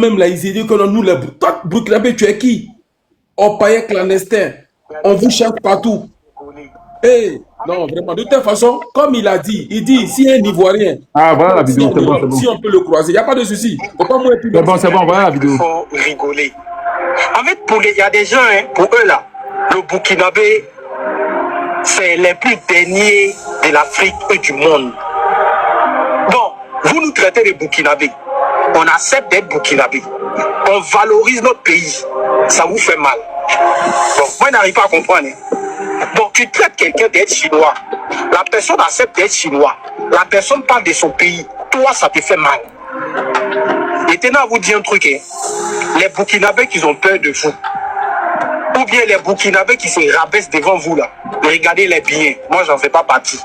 même là, ils disent que nous, les toi, Burkinabé, tu es qui? Oh, païen clandestin. On vous cherche partout. Eh, non, vraiment. De toute façon, comme il a dit, il dit, si un Ivoirien, Ah, voilà la si vidéo, en c'est bon, c'est Europe, bon. si on peut le croiser, il n'y a pas de souci. C'est pas moi et puis C'est bon, voilà la vidéo. Il faut rigoler. En fait, il y a des gens, hein, pour eux là, le Burkinabé, c'est les plus derniers de l'Afrique et du monde. Bon, vous nous traitez de Burkinabé. On accepte d'être Burkinabé. On valorise notre pays. Ça vous fait mal. Donc, moi, je n'arrive pas à comprendre. Hein. Bon, tu traites quelqu'un d'être chinois. La personne accepte d'être chinois. La personne parle de son pays. Toi, ça te fait mal. Et tenez à vous dire un truc. Hein. Les Burkinabés qui ont peur de vous. Ou bien les Burkinabés qui se rabaissent devant vous là. Regardez-les bien. Moi, j'en fais pas partie.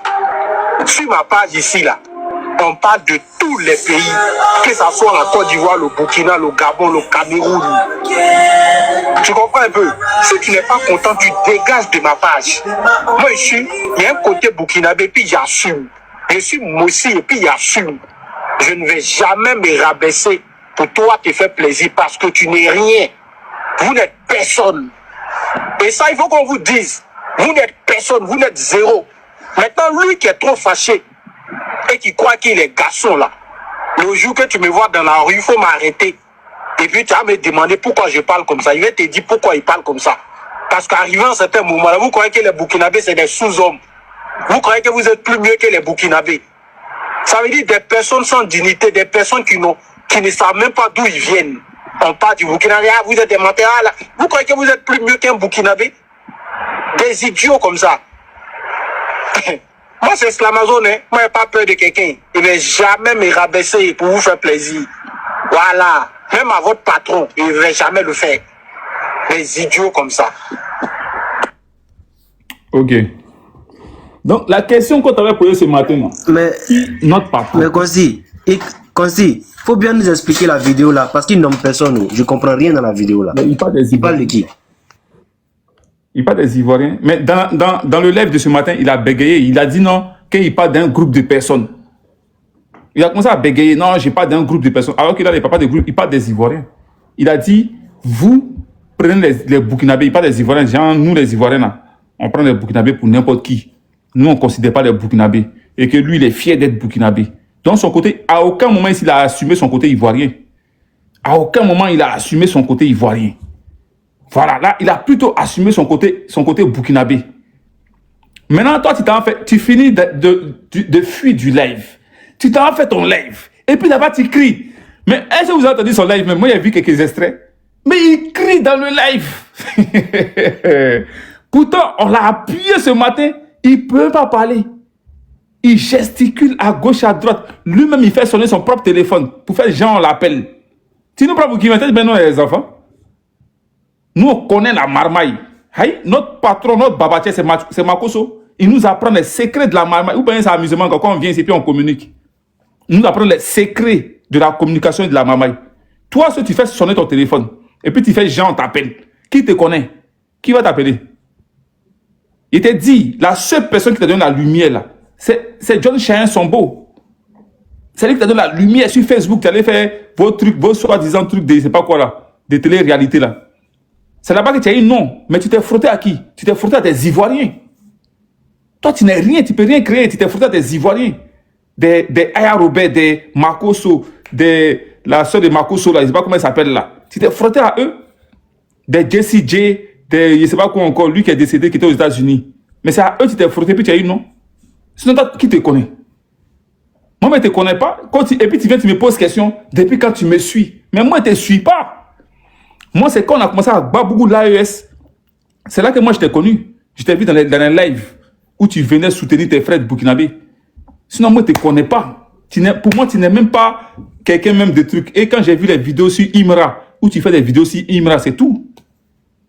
Sur ma page ici là, on parle de tous les pays, que ce soit la Côte d'Ivoire, le Burkina, le Gabon, le Cameroun. Tu comprends un peu? Si tu n'es pas content, tu dégages de ma page. Moi, il y a un côté burkinabé, puis j'assume. Je suis Moussi et puis j'assume. Je ne vais jamais me rabaisser pour toi te faire plaisir parce que tu n'es rien. Vous n'êtes personne. Et ça, il faut qu'on vous dise. Vous n'êtes personne, vous n'êtes zéro. Maintenant, lui qui est trop fâché et qui croit qu'il est garçon là, le jour que tu me vois dans la rue, il faut m'arrêter. Et puis tu vas me demander pourquoi je parle comme ça. Il va te dire pourquoi il parle comme ça. Parce qu'arrivant à un certain moment là, vous croyez que les Burkinabés c'est des sous-hommes. Vous croyez que vous êtes plus mieux que les Burkinabés. Ça veut dire des personnes sans dignité, des personnes qui ne savent même pas d'où ils viennent. On parle du Burkinabé, ah, vous êtes des menteurs là. Vous croyez que vous êtes plus mieux qu'un Burkinabé? Des idiots comme ça. Moi, c'est Slamazone, hein. Moi, je n'ai pas peur de quelqu'un. Il ne va jamais me rabaisser pour vous faire plaisir. Voilà. Même à votre patron, il ne va jamais le faire. Des idiots comme ça. Ok. Donc, la question qu'on t'avait posée ce matin, mais notre patron. Mais Konsi, il faut bien nous expliquer la vidéo là, parce qu'il nomme personne. Je ne comprends rien dans la vidéo là. Mais il parle de qui? Il parle des Ivoiriens. Mais dans le live de ce matin, il a bégayé. Il a dit non, qu'il parle d'un groupe de personnes. Il a commencé à bégayer. Non, je parle d'un groupe de personnes. Alors qu'il a pas de groupe, il parle des Ivoiriens. Il a dit, vous prenez les Burkinabés. Il parle des Ivoiriens. Genre, nous les Ivoiriens, là, on prend les Burkinabés pour n'importe qui. Nous, on ne considère pas les Burkinabés. Et que lui, il est fier d'être Burkinabé. Donc, son côté, à aucun moment, il a assumé son côté ivoirien. À aucun moment, il a assumé son côté ivoirien. Voilà, là, il a plutôt assumé son côté burkinabé. Maintenant, toi, tu finis de fuir du live. Tu t'en fait ton live. Et puis là-bas, tu cries. Mais est-ce que vous avez entendu son live? Moi, j'ai vu quelques extraits. Mais il crie dans le live. Pourtant, on l'a appuyé ce matin. Il ne peut pas parler. Il gesticule à gauche, à droite. Lui-même, il fait sonner son propre téléphone pour faire genre, on l'appelle. Tu nous prends pour qui maintenant, ben non, les enfants? Nous, on connaît la marmaille. Hey, notre patron, notre babatier, c'est Makoso. Il nous apprend les secrets de la marmaille. Ou bien c'est amusement quand on vient ici et puis on communique. Il nous apprend les secrets de la communication et de la marmaille. Toi, ce que tu fais, sonner ton téléphone. Et puis tu fais genre, on t'appelle. Qui te connaît? Qui va t'appeler? Il t'a dit, la seule personne qui t'a donné la lumière là, c'est John Chien Sombo. C'est lui qui t'a donné la lumière sur Facebook. Tu allais faire vos trucs, vos soi-disant trucs de, je sais pas quoi là, de télé-réalité là. C'est là-bas que tu as dit non. Mais tu t'es frotté à qui? Tu t'es frotté à des Ivoiriens. Toi, tu n'es rien, tu ne peux rien créer. Tu t'es frotté à des Ivoiriens. Des Aya Robert, des Makoso, la soeur de Makoso, là, je ne sais pas comment elle s'appelle là. Tu t'es frotté à eux. Des Jessie J, des je ne sais pas quoi encore, lui qui est décédé, qui était aux États-Unis. Mais c'est à eux que tu t'es frotté, puis tu as dit non. Sinon, toi, qui te connaît? Moi, je ne te connais pas. Et puis tu viens, tu me poses question depuis quand tu me suis. Mais moi, je ne te suis pas. Moi, c'est quand on a commencé à battre beaucoup l'AES. C'est là que moi, je t'ai connu. Je t'ai vu dans les lives où tu venais soutenir tes frères de Burkinabé. Sinon, moi, je ne te connais pas. Pour moi, tu n'es même pas quelqu'un même de trucs. Et quand j'ai vu les vidéos sur Imra, où tu fais des vidéos sur Imra, c'est tout.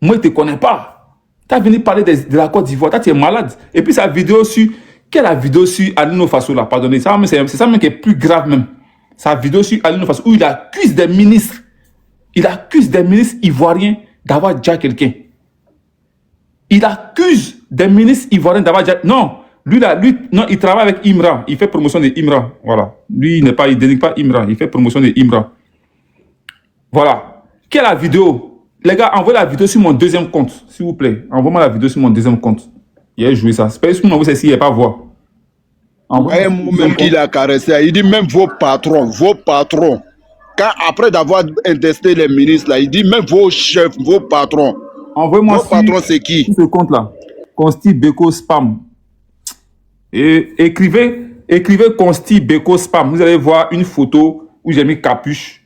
Moi, je ne te connais pas. Tu as venu parler de la Côte d'Ivoire. Toi, tu es malade. Et puis, sa vidéo sur... Quelle est la vidéo sur Alino Faso là? Pardonnez, c'est ça même qui est plus grave même. Sa vidéo sur Alino Faso où il accuse des ministres. Il accuse des ministres ivoiriens d'avoir déjà quelqu'un. Il accuse des ministres ivoiriens d'avoir déjà... Non, non, il travaille avec Imra. Il fait promotion de Imra. Voilà. Lui, il ne dénigre pas Imra. Il fait promotion de Imra. Voilà. Qui a la vidéo? Les gars, envoyez la vidéo sur mon deuxième compte, s'il vous plaît. Envoyez-moi la vidéo sur mon deuxième compte. Il a joué ça. C'est pas juste que vous celle-ci, il n'y a pas voix. Et même qu'il a caressé, il dit même vos patrons, quand après d'avoir intesté les ministres, là, il dit même vos chefs, vos patrons. Envoyez-moi vos patrons, c'est qui? sur ce compte-là. Consti Beko Spam. Et écrivez Consti Beko Spam. Vous allez voir une photo où j'ai mis capuche.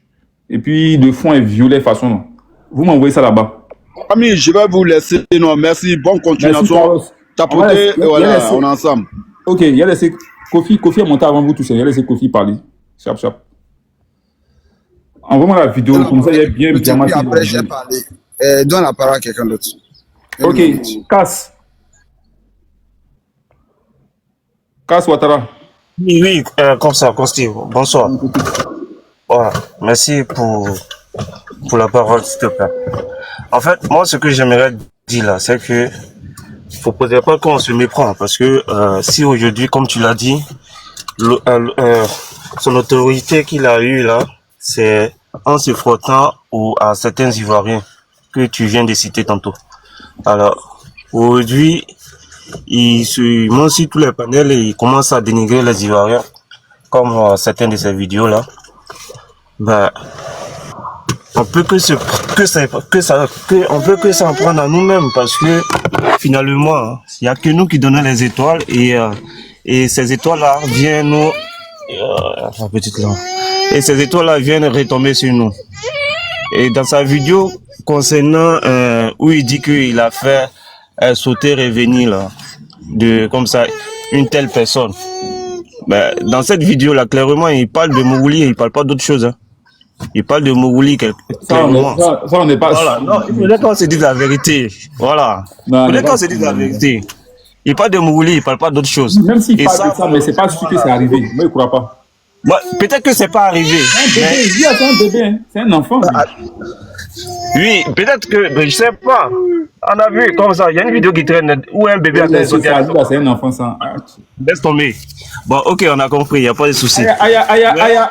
Et puis le fond est violet façon. Non. Vous m'envoyez ça là-bas. Ami, je vais vous laisser. Non, merci. Bonne continuation. Tapoter, voilà, on est ensemble. Ok, il y a laissé Kofi est monté avant vous tous. Il y a laissé Kofi parler. Chap. Envoie-moi la vidéo, comme ça il y a bien massé. Après, j'ai parlé. Donne la parole à quelqu'un d'autre. Ok, Casse Ouattara. Oui, comme ça, Consti. Bonsoir. Voilà. Merci pour la parole, s'il te plaît. En fait, moi, ce que j'aimerais dire là, c'est que faut peut-être pas qu'on se méprend, parce que si aujourd'hui, comme tu l'as dit, son autorité qu'il a eue là, c'est en se frottant à certains Ivoiriens que tu viens de citer tantôt. Alors, aujourd'hui, il se monte sur tous les panels et il commence à dénigrer les Ivoiriens, comme certains de ces vidéos là. Ben, on peut on peut que s'en prendre à nous-mêmes, parce que finalement, il y a que nous qui donnons les étoiles, et ces étoiles-là viennent nous, et ces étoiles-là viennent retomber sur nous. Et dans sa vidéo concernant où il dit qu'il a fait sauter revenir là, comme ça une telle personne. Ben, dans cette vidéo-là, clairement, il parle de Mourouli et il parle pas d'autre chose. Hein. Il parle de Mourouli clairement. Ça, on n'est pas. Voilà, non, il faudrait qu'on se dise la vérité. Voilà. Il faudrait qu'on se dise la vérité. Il parle de Mourouli, il parle pas d'autre chose. Même s'il parle de ça, mais c'est pas sûr que c'est arrivé. Moi, je ne crois pas. Bah, peut-être que c'est pas arrivé. C'est un bébé, hein. C'est un enfant. Oui, peut-être que, mais je sais pas. On a vu comme ça, il y a une vidéo qui traîne où un bébé a sauté. C'est un enfant ça. Laisse tomber. Bon, ok, on a compris, il n'y a pas de souci. Aya,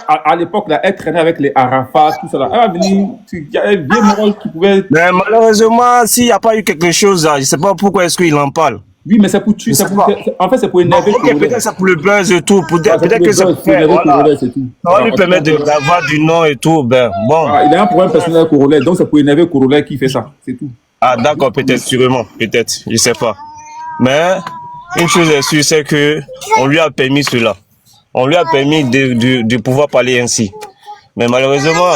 à l'époque, là, elle traînait avec les Arafat, tout ça. Là. Elle va venir, il y a un vieux moral qui pouvait. Mais malheureusement, s'il n'y a pas eu quelque chose, là, je ne sais pas pourquoi est-ce qu'il en parle. Oui, mais c'est pour tuer. En fait, c'est pour énerver. Ok, peut-être c'est pour le buzz et tout. Peut-être que c'est pour faire. Voilà. Ça va lui permettre d'avoir du nom et tout. Ben, bon. Il a un problème personnel Corollaire, donc c'est pour énerver Corollaire qui fait ça. C'est tout. Ah, d'accord, peut-être, sûrement. Peut-être. Je ne sais pas. Mais, une chose est sûre, c'est que on lui a permis cela. On lui a permis de pouvoir parler ainsi. Mais malheureusement,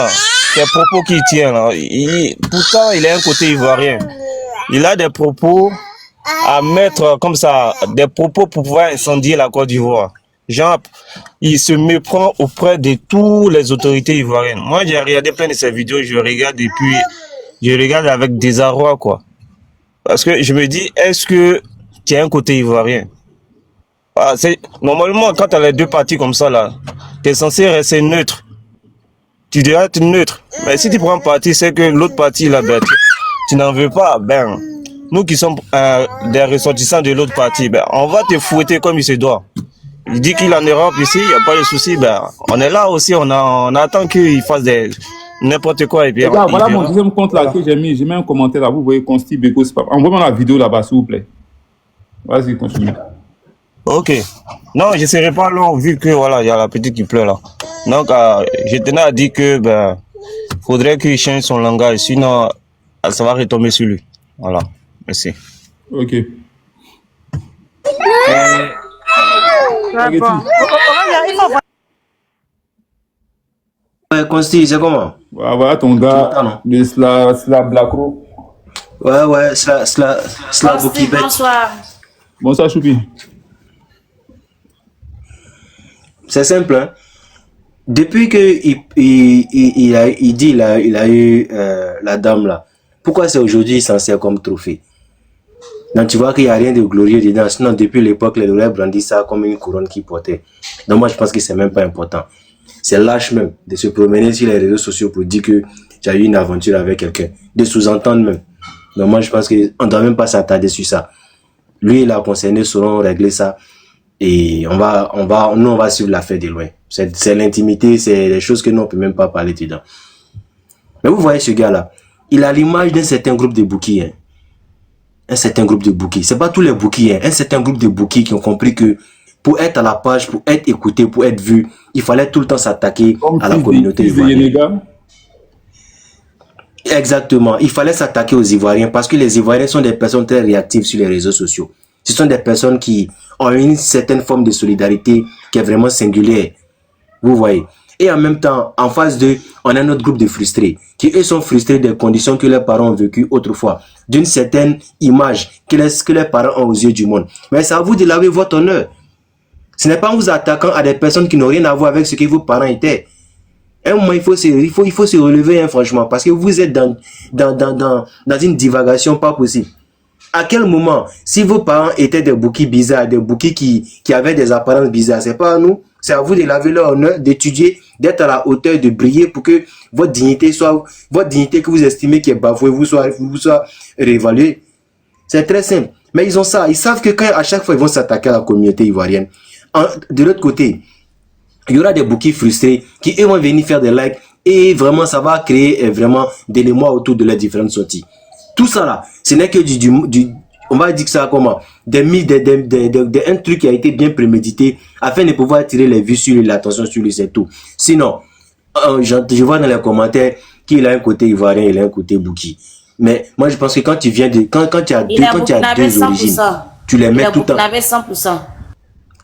ces propos qu'il tient là, pourtant, il a un côté ivoirien. Il a des propos à mettre comme ça, des propos pour pouvoir incendier la Côte d'Ivoire. Genre, il se méprend auprès de toutes les autorités ivoiriennes. Moi, j'ai regardé plein de ces vidéos, je regarde avec désarroi, quoi. Parce que je me dis, est-ce que tu as un côté ivoirien? Normalement, quand tu as les deux parties comme ça, là, tu es censé rester neutre. Tu devrais être neutre. Mais si tu prends parti, c'est que l'autre partie, là, ben, tu n'en veux pas, ben, nous qui sommes des ressortissants de l'autre partie, ben, on va te fouetter comme il se doit. Il dit qu'il est en Europe ici, il n'y a pas de souci, ben, on est là aussi, on attend qu'il fasse n'importe quoi. Et puis, voilà mon deuxième compte là que j'ai mis un commentaire là, vous voyez, Consti Beko Spam. Envoie-moi la vidéo là-bas, s'il vous plaît. Vas-y, continue. Ok. Non, je ne serai pas long vu que voilà, il y a la petite qui pleure là. Donc, je tenais à dire que ben, faudrait qu'il change son langage, sinon ça va retomber sur lui. Voilà. Merci. Ok. Consti, c'est comment? Voilà ton gars de Sla Blackro. Ouais, Sla Bokibet. Bonsoir. Bonsoir, Choupi. C'est simple, hein. Depuis que il a eu la dame là, pourquoi c'est aujourd'hui il s'en sert comme trophée? Donc tu vois qu'il n'y a rien de glorieux dedans. Sinon, depuis l'époque, les Lorrains brandissent ça comme une couronne qu'ils portaient. Donc moi, je pense que c'est même pas important. C'est lâche même de se promener sur les réseaux sociaux pour dire que tu as eu une aventure avec quelqu'un. De sous-entendre même. Donc moi, je pense qu'on ne doit même pas s'attarder sur ça. Lui et la concernée sauront régler ça. Et nous, on va suivre l'affaire de loin. C'est l'intimité, c'est des choses que nous, on ne peut même pas parler dedans. Mais vous voyez ce gars-là, il a l'image d'un certain groupe de bouquis. Hein. Un certain groupe de bouquis. C'est pas tous les bouquis. Hein. Un certain groupe de bouquis qui ont compris que pour être à la page, pour être écouté, pour être vu, il fallait tout le temps s'attaquer à la communauté ivoirienne. Exactement. Il fallait s'attaquer aux Ivoiriens parce que les Ivoiriens sont des personnes très réactives sur les réseaux sociaux. Ce sont des personnes qui ont une certaine forme de solidarité qui est vraiment singulière. Vous voyez. Et en même temps, en face d'eux, on a un autre groupe de frustrés qui, eux, sont frustrés des conditions que leurs parents ont vécues autrefois, d'une certaine image que les parents ont aux yeux du monde. Mais c'est à vous de laver votre honneur. Ce n'est pas en vous attaquant à des personnes qui n'ont rien à voir avec ce que vos parents étaient. Un moment, il faut se relever, hein, franchement, parce que vous êtes dans une divagation pas possible. À quel moment, si vos parents étaient des bouquis bizarres, des bouquis qui avaient des apparences bizarres, c'est pas à nous, c'est à vous de laver leur honneur, d'étudier, d'être à la hauteur, de briller pour que votre dignité que vous estimez qui est bafouée, vous soit réévaluée. C'est très simple. Mais ils ont ça, ils savent que à chaque fois ils vont s'attaquer à la communauté ivoirienne, de l'autre côté, il y aura des bouquets frustrés qui eux vont venir faire des likes et vraiment ça va créer vraiment des émois autour de leurs différentes sorties. Tout ça là, ce n'est que on va dire que ça comment, un truc qui a été bien prémédité afin de pouvoir attirer les vues sur lui, l'attention sur lui, c'est tout. Sinon, je vois dans les commentaires qu'il a un côté ivoirien, il a un côté bouquet. Mais moi je pense que quand tu viens de quand tu as deux origines, tu les mets tout le temps. 100%.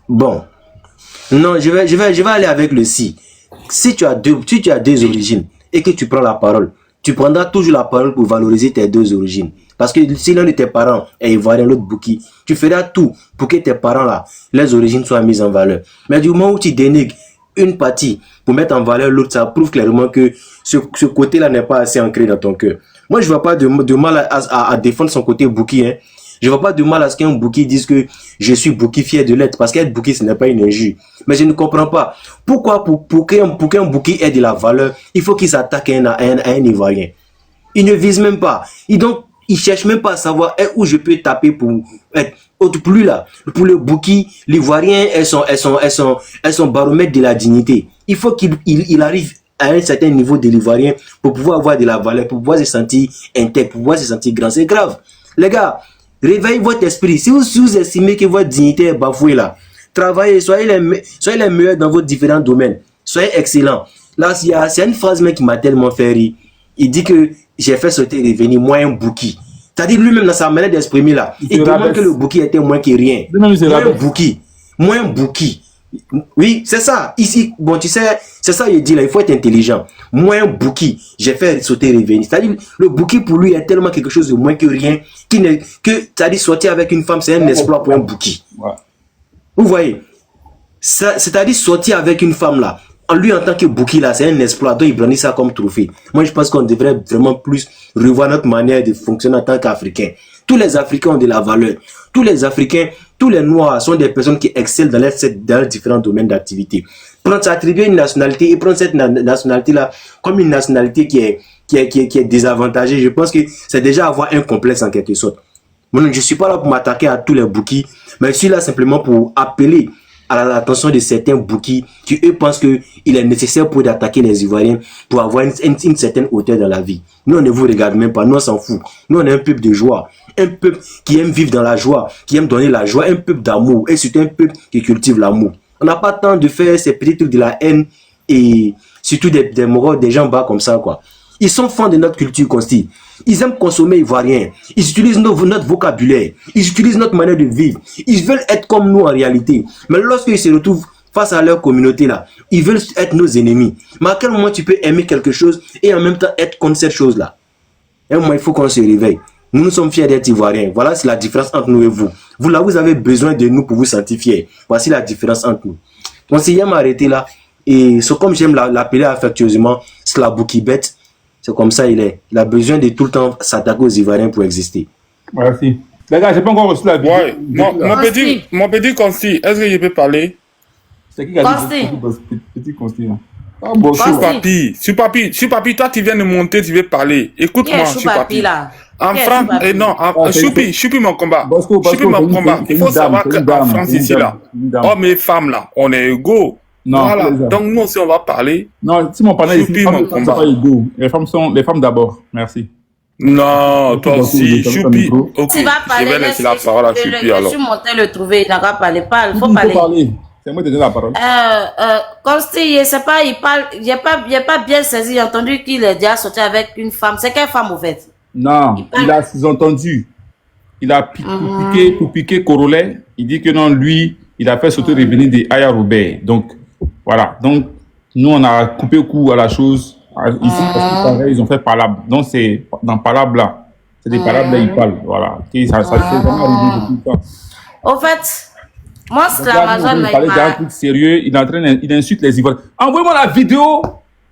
Bon. Non, je vais aller avec le si. Si tu as deux origines et que tu prends la parole, tu prendras toujours la parole pour valoriser tes deux origines. Parce que si l'un de tes parents est ivoirien, l'autre bouquis, tu feras tout pour que tes parents là, les origines soient mises en valeur. Mais du moment où tu dénigres une partie pour mettre en valeur l'autre, ça prouve clairement que ce côté-là n'est pas assez ancré dans ton cœur. Moi, je ne vois pas de mal à défendre son côté bouquis, hein. Je ne vois pas de mal à ce qu'un bouquet dise que je suis bouquet fier de l'être, parce qu'être bouquet, ce n'est pas une injure. Mais je ne comprends pas. Pourquoi pour qu'un bouquet ait de la valeur, il faut qu'il s'attaque à un Ivoirien. Il ne vise même pas. Il ne cherche même pas à savoir où je peux taper pour être autre plus là. Pour le bouquet, l'Ivoirien est son baromètre de la dignité. Il faut qu'il arrive à un certain niveau de l'Ivoirien pour pouvoir avoir de la valeur, pour pouvoir se sentir intègre, pour pouvoir se sentir grand. C'est grave. Les gars, réveillez votre esprit. Si vous estimez que votre dignité est bafouée là, travaillez, soyez les meilleurs dans vos différents domaines. Soyez excellents. Là, c'est une phrase qui m'a tellement fait rire. Il dit que j'ai fait sauter et revenir, moi un bouquet. C'est-à-dire lui-même dans sa manière d'exprimer là, il demande que le bouquet était moins que rien. Moi un bouquet. Oui, c'est ça. Ici, bon, tu sais, c'est ça il dit là, il faut être intelligent. Moi un bouquet, j'ai fait sauter et revenir. C'est-à-dire le bouquet pour lui est tellement quelque chose de moins que rien, c'est-à-dire sortir avec une femme, c'est un exploit pour un bouquet. Ouais. Vous voyez, c'est-à-dire sortir avec une femme là, en lui en tant que bouquet là, c'est un exploit, donc il brandit ça comme trophée. Moi je pense qu'on devrait vraiment plus revoir notre manière de fonctionner en tant qu'Africains. Tous les Africains ont de la valeur. Tous les Africains, tous les Noirs sont des personnes qui excellent dans les différents domaines d'activité. Prendre s'attribuer une nationalité et prendre cette nationalité là comme une nationalité qui est désavantagée, je pense que c'est déjà avoir un complexe en quelque sorte. Moi, je ne suis pas là pour m'attaquer à tous les bouquets, mais je suis là simplement pour appeler à l'attention de certains bouquets qui eux pensent qu'il est nécessaire pour attaquer les Ivoiriens pour avoir une certaine hauteur dans la vie. Nous, on ne vous regarde même pas, nous, on s'en fout. Nous, on est un peuple de joie, un peuple qui aime vivre dans la joie, qui aime donner la joie, un peuple d'amour, et surtout un peuple qui cultive l'amour. On n'a pas le temps de faire ces petits trucs de la haine et surtout des moraux, des gens bas comme ça, quoi. Ils sont fans de notre culture consti. Ils aiment consommer ivoirien. Ils utilisent notre vocabulaire. Ils utilisent notre manière de vivre. Ils veulent être comme nous en réalité. Mais lorsqu'ils se retrouvent face à leur communauté là, ils veulent être nos ennemis. Mais à quel moment tu peux aimer quelque chose et en même temps être contre cette chose là? Et moi, il faut qu'on se réveille. Nous sommes fiers d'être ivoiriens. Voilà, c'est la différence entre nous et vous. Vous là, vous avez besoin de nous pour vous sentir fiers. Voici la différence entre nous. Donc, si j'aime arrêter là, et c'est comme j'aime l'appeler affectueusement, c'est la bouquibet. C'est comme ça il est. Il a besoin de tout le temps s'attaquer aux Ivoiriens pour exister. Merci. Les gars, j'ai pas encore reçu la vidéo. Ouais. Mon petit Consti, est-ce que je peux parler? C'est qui qui a dit petit Consti là? Ah bon, Choupapi, toi tu viens de monter, tu veux parler. Écoute-moi, Choupapi. En France, non, Choupi mon combat. Choupi mon combat. Il faut savoir qu'en France ici là, hommes et femmes là, on est égaux. Non, voilà. tous les hommes. Donc, nous aussi, on va parler. Non, si mon panel ici, Choupi, les mon femmes ne sont combat. pas égaux. Les femmes d'abord. Merci. Non, toi aussi, Choupi. Choupi. Ok, Tu vas je parler, vais laisser la parole à Choupi je alors. suis monté le trouver, il n'a qu'à parler. Parle, il faut Il faut parler. parler. C'est moi qui te donne la parole. Consti, je sais pas, il parle, j'ai pas bien saisi, j'ai entendu qu'il est déjà sorti avec une femme. C'est quelle femme, au fait? Non, il a sous-entendu. Il a pour piquer Corolet. Il dit que non, lui, il a fait sauter revenir des Aya Robert. Donc, voilà. Donc, nous, on a coupé le coup à la chose. Ici, parce que pareil, ils ont fait palabre. Donc, c'est dans palabre là. C'est des palabres là, ils parlent. Voilà. Et ça s'est vraiment arrivé depuis le temps. Au fait, moi, c'est Donc là, l'Amazon. nous, on parlait d'un truc sérieux. Il est en train il insulte les Ivoiriens. Envoyez-moi la vidéo.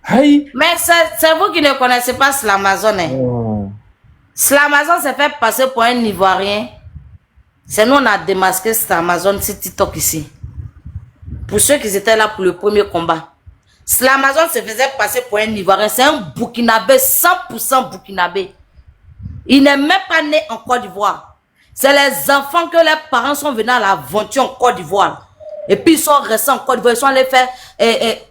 Hey. Mais c'est vous qui ne connaissez pas l'Amazon. Hein. L'Amazon s'est fait passer pour un Ivoirien. C'est nous, on a démasqué l'Amazon sur TikTok ici. Pour ceux qui étaient là pour le premier combat. L'Amazon se faisait passer pour un Ivoirien. C'est un Burkinabé, 100% Burkinabé. Il n'est même pas né en Côte d'Ivoire. C'est les enfants que les parents sont venus à l'aventure en Côte d'Ivoire. Et puis ils sont restés en Côte d'Ivoire. Ils sont allés faire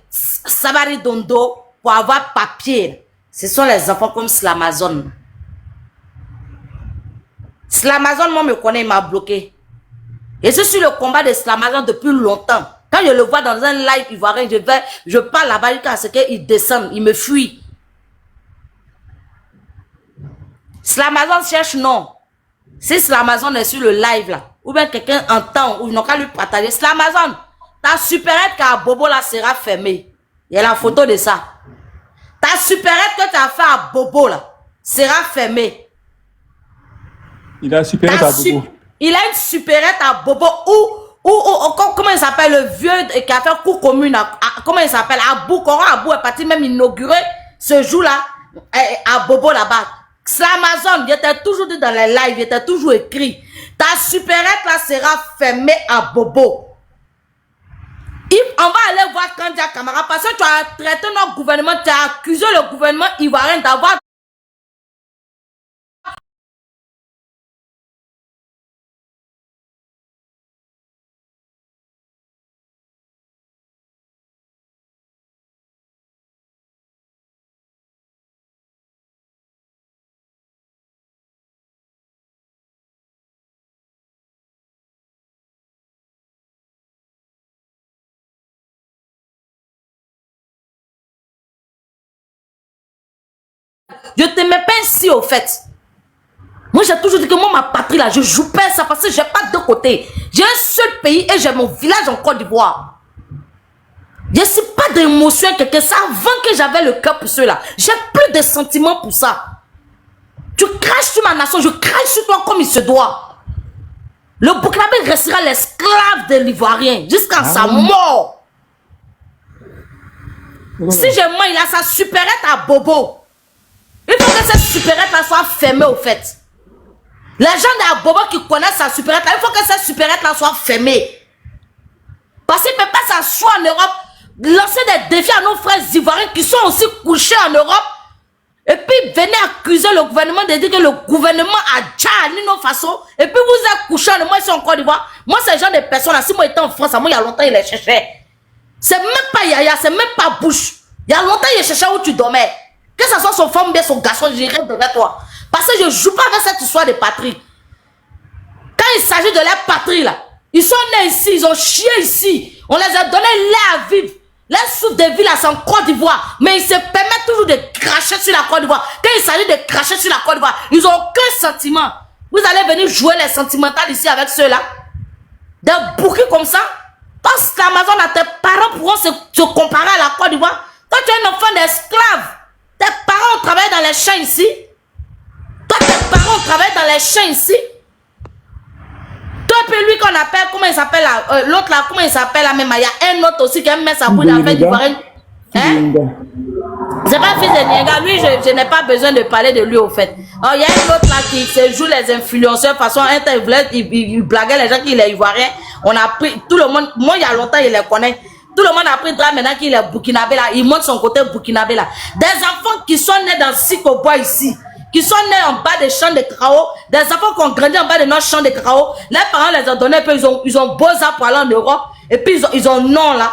Sabari Dondo pour avoir papier. Ce sont les enfants comme l'Amazon. L'Amazon, moi, me connaît, il m'a bloqué. Et je suis le combat de l'Amazon depuis longtemps. Quand je le vois dans un live ivoirien, je parle là-bas jusqu'à ce qu'il descende, il me fuit. L'Amazon cherche non. Si l'Amazon est sur le live là, ou bien quelqu'un entend, ou ils n'ont qu'à lui partager. L'Amazon, ta supérette qu'à Bobo là sera fermée. Il y a la photo de ça. Ta supérette que tu as fait à Bobo là sera fermée. Il a supérette à Bobo. Il a une supérette à Bobo comment il s'appelle le vieux qui a fait cours commune comment il s'appelle Abou est parti même inaugurer ce jour-là à Bobo là-bas. L'Amazon, il était toujours dit dans les lives, il était toujours écrit. Ta supérette là sera fermée à Bobo. On va aller voir Kandia Camara parce que tu as traité notre gouvernement, tu as accusé le gouvernement ivoirien d'avoir Je te mets pas ainsi au fait. Moi j'ai toujours dit que moi ma patrie là, je joue pas ça parce que j'ai pas de côté. J'ai un seul pays et j'ai mon village en Côte d'Ivoire. Je suis pas d'émotion quelque ça avant que j'avais le cœur pour cela. J'ai plus de sentiments pour ça. Tu craches sur ma nation, je crache sur toi comme il se doit. Le Burkinabé restera l'esclave de l'Ivoirien jusqu'à sa mort. Si j'ai moi, il a sa supérette à Bobo. Il faut que cette supérette là soit fermée au fait. Les gens de Bobo qui connaissent sa supérette là, il faut que cette supérette là soit fermée. Parce qu'il ne peut pas s'asseoir en Europe, lancer des défis à nos frères ivoiriens qui sont aussi couchés en Europe. Et puis venez accuser le gouvernement de dire que le gouvernement a déjà agi nos façons. Et puis vous êtes couchés en Europe, ici en Côte d'Ivoire. Moi, ces gens de personnes là, si moi j'étais en France, moi il y a longtemps il les cherchait. C'est même pas Yaya, c'est même pas Bush. Il y a longtemps il cherchait où tu dormais. Que ce soit son femme, bien son garçon, j'irai devant toi. Parce que je ne joue pas avec cette histoire de patrie. Quand il s'agit de leur patrie, là, ils sont nés ici, ils ont chié ici. On les a donné l'air à vivre. Leur souffle de vie, là, c'est en Côte d'Ivoire. Mais ils se permettent toujours de cracher sur la Côte d'Ivoire. Quand il s'agit de cracher sur la Côte d'Ivoire, ils n'ont aucun sentiment. Vous allez venir jouer les sentimentales ici avec ceux-là. Des bouquets comme ça. Parce que l'Amazon a tes parents pourront se comparer à la Côte d'Ivoire. Toi, tu es un enfant d'esclave. Tes parents travaillent dans les champs ici. Toi, tes parents travaillent dans les champs ici. Toi, puis lui qu'on appelle, comment il s'appelle là, l'autre là, comment il s'appelle là même, il y a un autre aussi qui aime mettre sa bouille dans la d'ivoirienne. Hein? C'est pas fils de Nienga. Lui, je n'ai pas besoin de parler de lui au fait. Alors, il y a un autre là qui se joue les influenceurs de façon il blaguait les gens qui est ivoirien. On a pris, tout le monde, moi il y a longtemps il les connaît. Tout le monde a pris drap maintenant qu'il est burkinabé là. Il montre son côté burkinabé là. Des enfants qui sont nés dans Sikobois ici. Qui sont nés en bas des champs de cacao. Des enfants qui ont grandi en bas de nos champs de cacao. Les parents les ont donné, puis ils ont beaux arts pour aller en Europe. Et puis ils ont non là.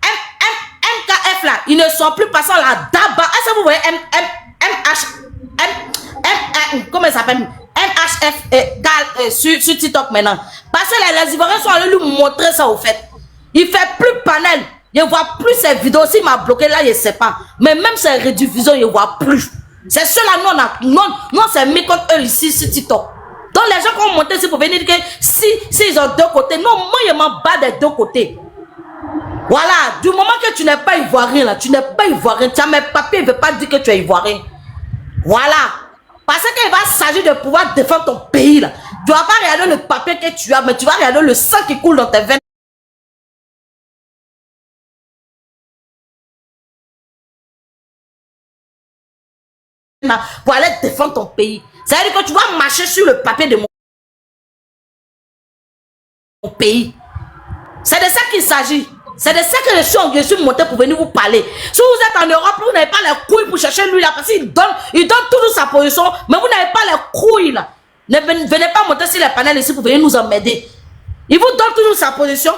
Un là, ils ne sont plus passés à la DABA. Est-ce que vous voyez comment il s'appelle? MHF sur TikTok maintenant. Parce que les Ivoiriens sont allés lui montrer ça au fait. Il fait plus panel. Il ne voit plus ses vidéos. S'il m'a bloqué là, je ne sais pas. Mais même ses rediffusions, il ne voit plus. C'est ceux-là, nous, on s'est mis contre eux ici sur TikTok. Donc les gens qui ont monté ici pour venir dire que si ils ont deux côtés, non, moi je m'en bats des deux côtés. Voilà, du moment que tu n'es pas ivoirien là, tu n'es pas ivoirien, tu as mes papiers, il ne veut pas dire que tu es ivoirien. Voilà. Parce qu'il va s'agir de pouvoir défendre ton pays là. Tu ne vas pas regarder le papier que tu as, mais tu vas regarder le sang qui coule dans tes veines. Pour aller défendre ton pays. C'est-à-dire que tu vas marcher sur le papier de mon pays. C'est de ça qu'il s'agit. C'est de ça que je suis monté pour venir vous parler. Si vous êtes en Europe, vous n'avez pas les couilles pour chercher lui là, parce qu'il donne toujours sa position, mais vous n'avez pas les couilles là. Ne venez pas monter sur les panels ici pour venir nous emmerder. Il vous donne toujours sa position.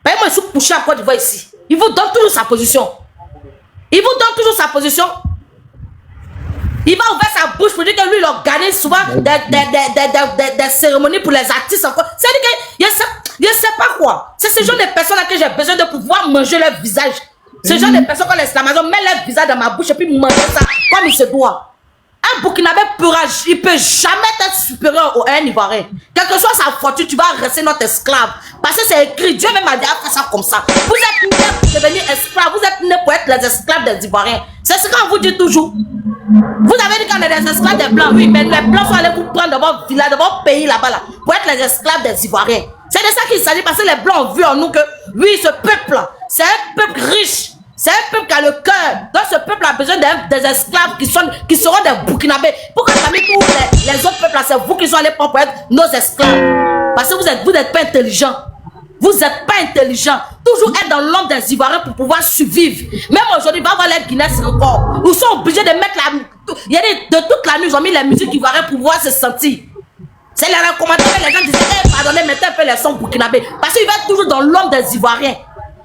Ben, moi, je suis couché à Côte d'Ivoire ici. Il vous donne toujours sa position. Il vous donne toujours sa position. Il va ouvrir sa bouche pour dire que lui, il organise souvent des cérémonies pour les artistes encore. C'est-à-dire que je ne sais pas quoi. C'est ce genre de personnes-là que j'ai besoin de pouvoir manger leur visage. Ce genre de personnes, quand les Amazon mettent leur visage dans ma bouche et puis manger ça comme il se doit. Un Burkinabé il ne peut jamais être supérieur à un Ivoirien. Quelle que soit sa fortune, tu vas rester notre esclave. Parce que c'est écrit, Dieu même a dit à faire ça comme ça. Vous êtes nés pour devenir esclave, vous êtes nés pour être les esclaves des Ivoiriens. C'est ce qu'on vous dit toujours. Vous avez dit qu'on est des esclaves des Blancs, oui, mais les Blancs sont allés vous prendre dans votre village, dans votre pays là-bas, là, pour être les esclaves des Ivoiriens. C'est de ça qu'il s'agit, parce que les Blancs ont vu en nous que, oui, ce peuple-là, c'est un peuple riche, c'est un peuple qui a le cœur. Donc ce peuple a besoin des esclaves qui seront des Burkinabés. Pourquoi parmi tous les autres peuples là, c'est vous qui sont allés pour être nos esclaves? Parce que vous n'êtes pas intelligents. Vous n'êtes pas intelligent. Toujours être dans l'ombre des Ivoiriens pour pouvoir survivre. Même aujourd'hui, va voir les Guinéens encore. Ils sont obligés de mettre il y a de toute la nuit, ils ont mis la musique ivoirienne pour pouvoir se sentir. C'est les recommandations que les gens disaient, hey, pardonnez, mettez un peu les sons burkinabés. Parce qu'ils veulent toujours dans l'ombre des Ivoiriens.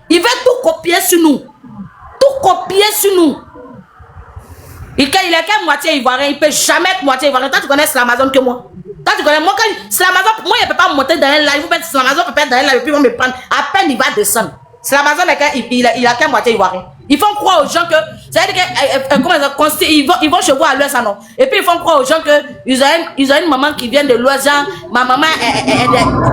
Ils veulent tout copier sur nous. Tout copier sur nous. Il est qu'à moitié ivoirien, il ne peut jamais être moitié ivoirien. Toi, tu connais l'Amazon que moi. Toi, tu connais moi, l'Amazon, moi, il ne peut pas monter dans un live. Vous mettez l'Amazon, peut être dans un live, et puis ils vont me prendre. À peine, il va descendre. L'Amazon, il a qu'à moitié ivoirien. Ils font croire aux gens que, c'est-à-dire que, ils vont chez vous à l'ouest, non. Et puis ils font croire aux gens que ils ont une maman qui vient de l'ouest, genre, ma maman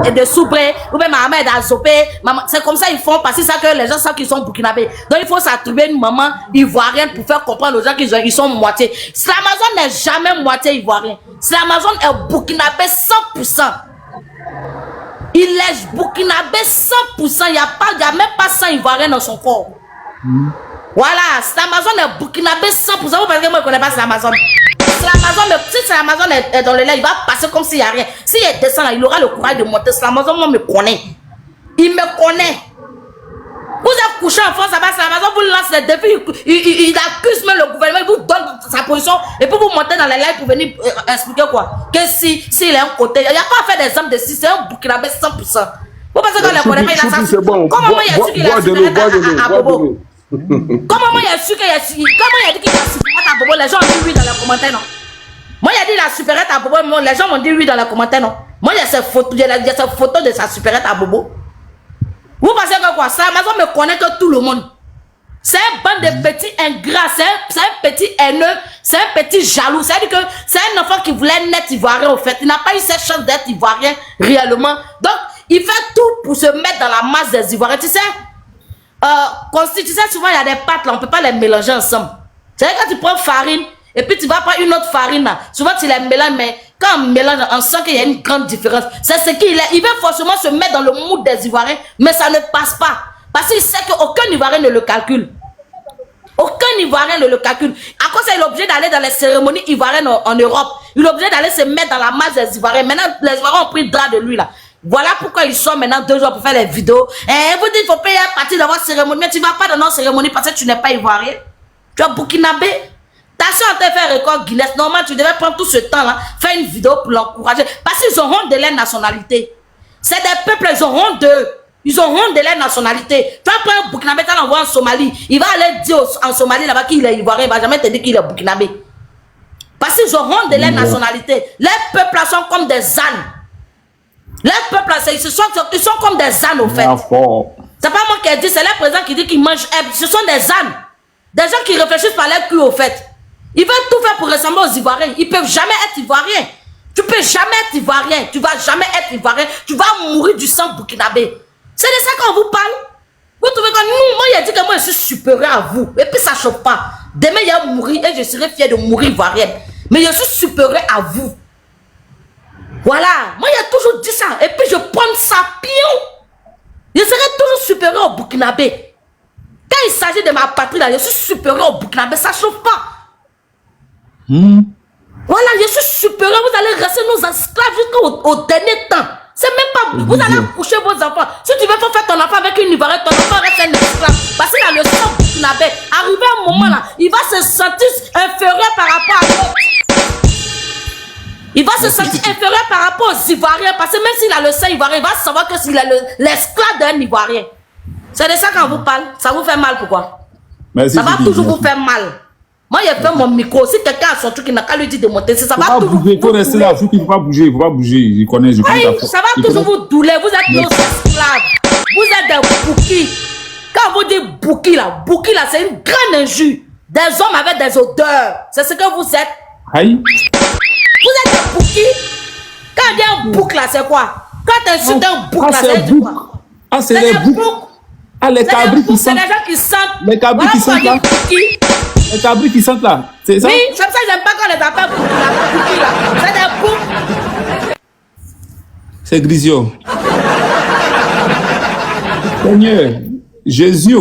est de Soubré, ou bien ma maman est d'Azopé. C'est comme ça ils font, parce que c'est ça que les gens savent qu'ils sont burkinabés. Donc il faut s'attribuer une maman ivoirienne pour faire comprendre aux gens qu'ils sont moitié. L'Amazon n'est jamais moitié ivoirien. L'Amazon est burkinabé 100%. Il est burkinabé 100%. Il n'y a même pas 100 ivoiriens dans son corps. Voilà, l'Amazon est burkinabé 100%. Vous pensez que moi je ne connais pas l'Amazon? Si l'Amazon est dans le lait, il va passer comme s'il n'y a rien. S'il descend là, il aura le courage de monter. L'Amazon, moi, me connaît. Il me connaît. Vous êtes couché en France, l'Amazon vous lance les défis. Il accuse même le gouvernement, il vous donne sa position. Et puis vous montez dans les lives pour venir expliquer quoi? Que s'il est un côté, il n'y a pas à faire des hommes de 6, c'est un burkinabé 100%. Vous pensez qu'on ne connaît pas, il a ça? Comment moi il a su qu'il a supéré à Bobo? Comment moi il a su qu'il a supéré à Bobo? Les gens ont dit oui dans les commentaires, non? Moi il a dit la supéré à Bobo, les gens m'ont dit oui dans les commentaires, non? Moi il y a ces photos de sa supéré à Bobo. Vous pensez que quoi? Ça, Amazon me connaît que tout le monde. C'est un bande de petits ingrats, c'est un petit haineux, c'est un petit jaloux. C'est-à-dire que c'est un enfant qui voulait naître ivoirien au fait. Il n'a pas eu cette chance d'être ivoirien réellement. Donc, il fait tout pour se mettre dans la masse des Ivoiriens. Tu sais, souvent il y a des pâtes là, on ne peut pas les mélanger ensemble. C'est-à-dire quand tu prends farine et puis tu vas prendre une autre farine là, souvent tu les mélanges, mais quand on mélange, on sent qu'il y a une grande différence. C'est ce qu'il est. Il veut forcément se mettre dans le mood des Ivoiriens, mais ça ne passe pas. Parce qu'il sait qu'aucun Ivoirien ne le calcule. Aucun Ivoirien ne le calcule. À cause ça, il est obligé d'aller dans les cérémonies ivoiriennes en Europe. Il est obligé d'aller se mettre dans la masse des Ivoiriens. Maintenant, les Ivoiriens ont pris le drap de lui là. Voilà pourquoi ils sont maintenant 2 jours pour faire les vidéos. Et vous dites qu'il faut payer à partir de votre cérémonie. Mais tu ne vas pas dans notre cérémonie parce que tu n'es pas Ivoirien. Tu es Burkinabé. Ta soeur t'a fait record Guinness. Normalement, tu devais prendre tout ce temps-là, faire une vidéo pour l'encourager. Parce qu'ils ont honte de leur nationalité. C'est des peuples, ils ont honte d'eux. Ils ont honte de leur nationalité. Tu vas prendre un Burkinabé, tu l'envoies en Somalie. Il va aller dire en Somalie là-bas qu'il est ivoirien. Il ne va jamais te dire qu'il est Burkinabé. Parce qu'ils ont honte de leur nationalité. Les peuples là sont comme des ânes. Les peuples là, ils sont comme des ânes au fait. C'est pas moi qui ai dit, c'est le président qui dit qu'ils mangent herbe. Ce sont des ânes. Des gens qui réfléchissent par leur cul au fait. Ils veulent tout faire pour ressembler aux Ivoiriens. Ils ne peuvent jamais être Ivoiriens. Tu ne peux jamais être Ivoirien. Tu ne vas jamais être Ivoirien. Tu vas mourir du sang burkinabé. C'est de ça qu'on vous parle. Vous trouvez que nous, moi, il a dit que moi, je suis supérieur à vous. Et puis, ça ne choque pas. Demain, il va mourir et je serai fier de mourir Ivoirienne. Mais je suis supérieur à vous. Voilà. Moi, il a toujours dit ça. Et puis, je prends ça pion. Je serai toujours supérieur au Burkinabé. Quand il s'agit de ma patrie, là, je suis supérieur au Burkinabé. Ça ne chauffe pas. Voilà, je suis supérieur. Vous allez rester nos esclaves jusqu'au dernier temps. C'est même pas. Vous allez coucher vos enfants. Si tu veux faire ton enfant avec une Ivoirienne, ton enfant reste un esclave. Parce qu'il a le sang burkinabé. Arrivé un moment là, il va se sentir inférieur par rapport à l'autre. Il va se sentir inférieur par rapport aux Ivoiriens. Parce que même s'il a le sang ivoirien, il va savoir que s'il a l'esclave d'un Ivoirien. C'est de ça qu'on vous parle. Ça vous fait mal, pourquoi? Merci, ça va toujours vous faire mal. Moi, il a fait mon micro. Si quelqu'un a son truc, il n'a qu'à lui dire de monter. Ça va toujours bouger. Il faut rester là. Il ne faut pas bouger. Il ne faut pas bouger. Je connais. Ça va toujours vous douler. Vous êtes nos esclaves. Vous êtes des bouquis. Quand vous dites bouquis là, c'est une grande injure. Des hommes avec des odeurs. C'est ce que vous êtes. Aïe. Vous êtes des bouquis. Quand il y a un bouc là, c'est quoi? Quand tu insultes un bouc là, c'est quoi? Ah, c'est les boucs. Ah, les cabris qui sentent. C'est les gens qui sentent. Les cabris qui sentent là. Les cabris qui sentent là, c'est ça? Oui, c'est pour ça que j'aime pas quand les appelle bouquis là. C'est des boucs. C'est Grisio. Seigneur, Jésus.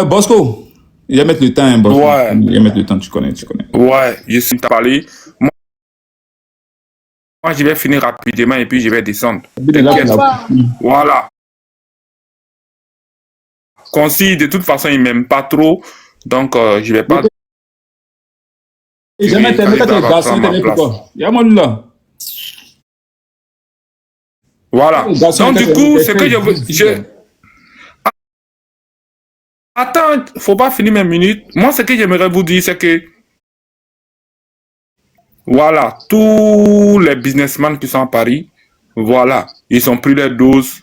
Bosco, il va mettre le temps, hein, Bosco. Ouais. Il va mettre le temps, tu connais. Ouais, je suis parlé. Moi, je vais finir rapidement et puis je vais descendre. Voilà. Concis, de toute façon, il m'aime pas trop. Donc, je vais pas... Et jamais t'aimes les garçons, t'aimes pourquoi? Il y a moi là. Voilà. Donc, du coup, ce que je... Attends, faut pas finir mes minutes. Moi, ce que j'aimerais vous dire, c'est que... Voilà, tous les businessmen qui sont à Paris, voilà, ils ont pris les doses.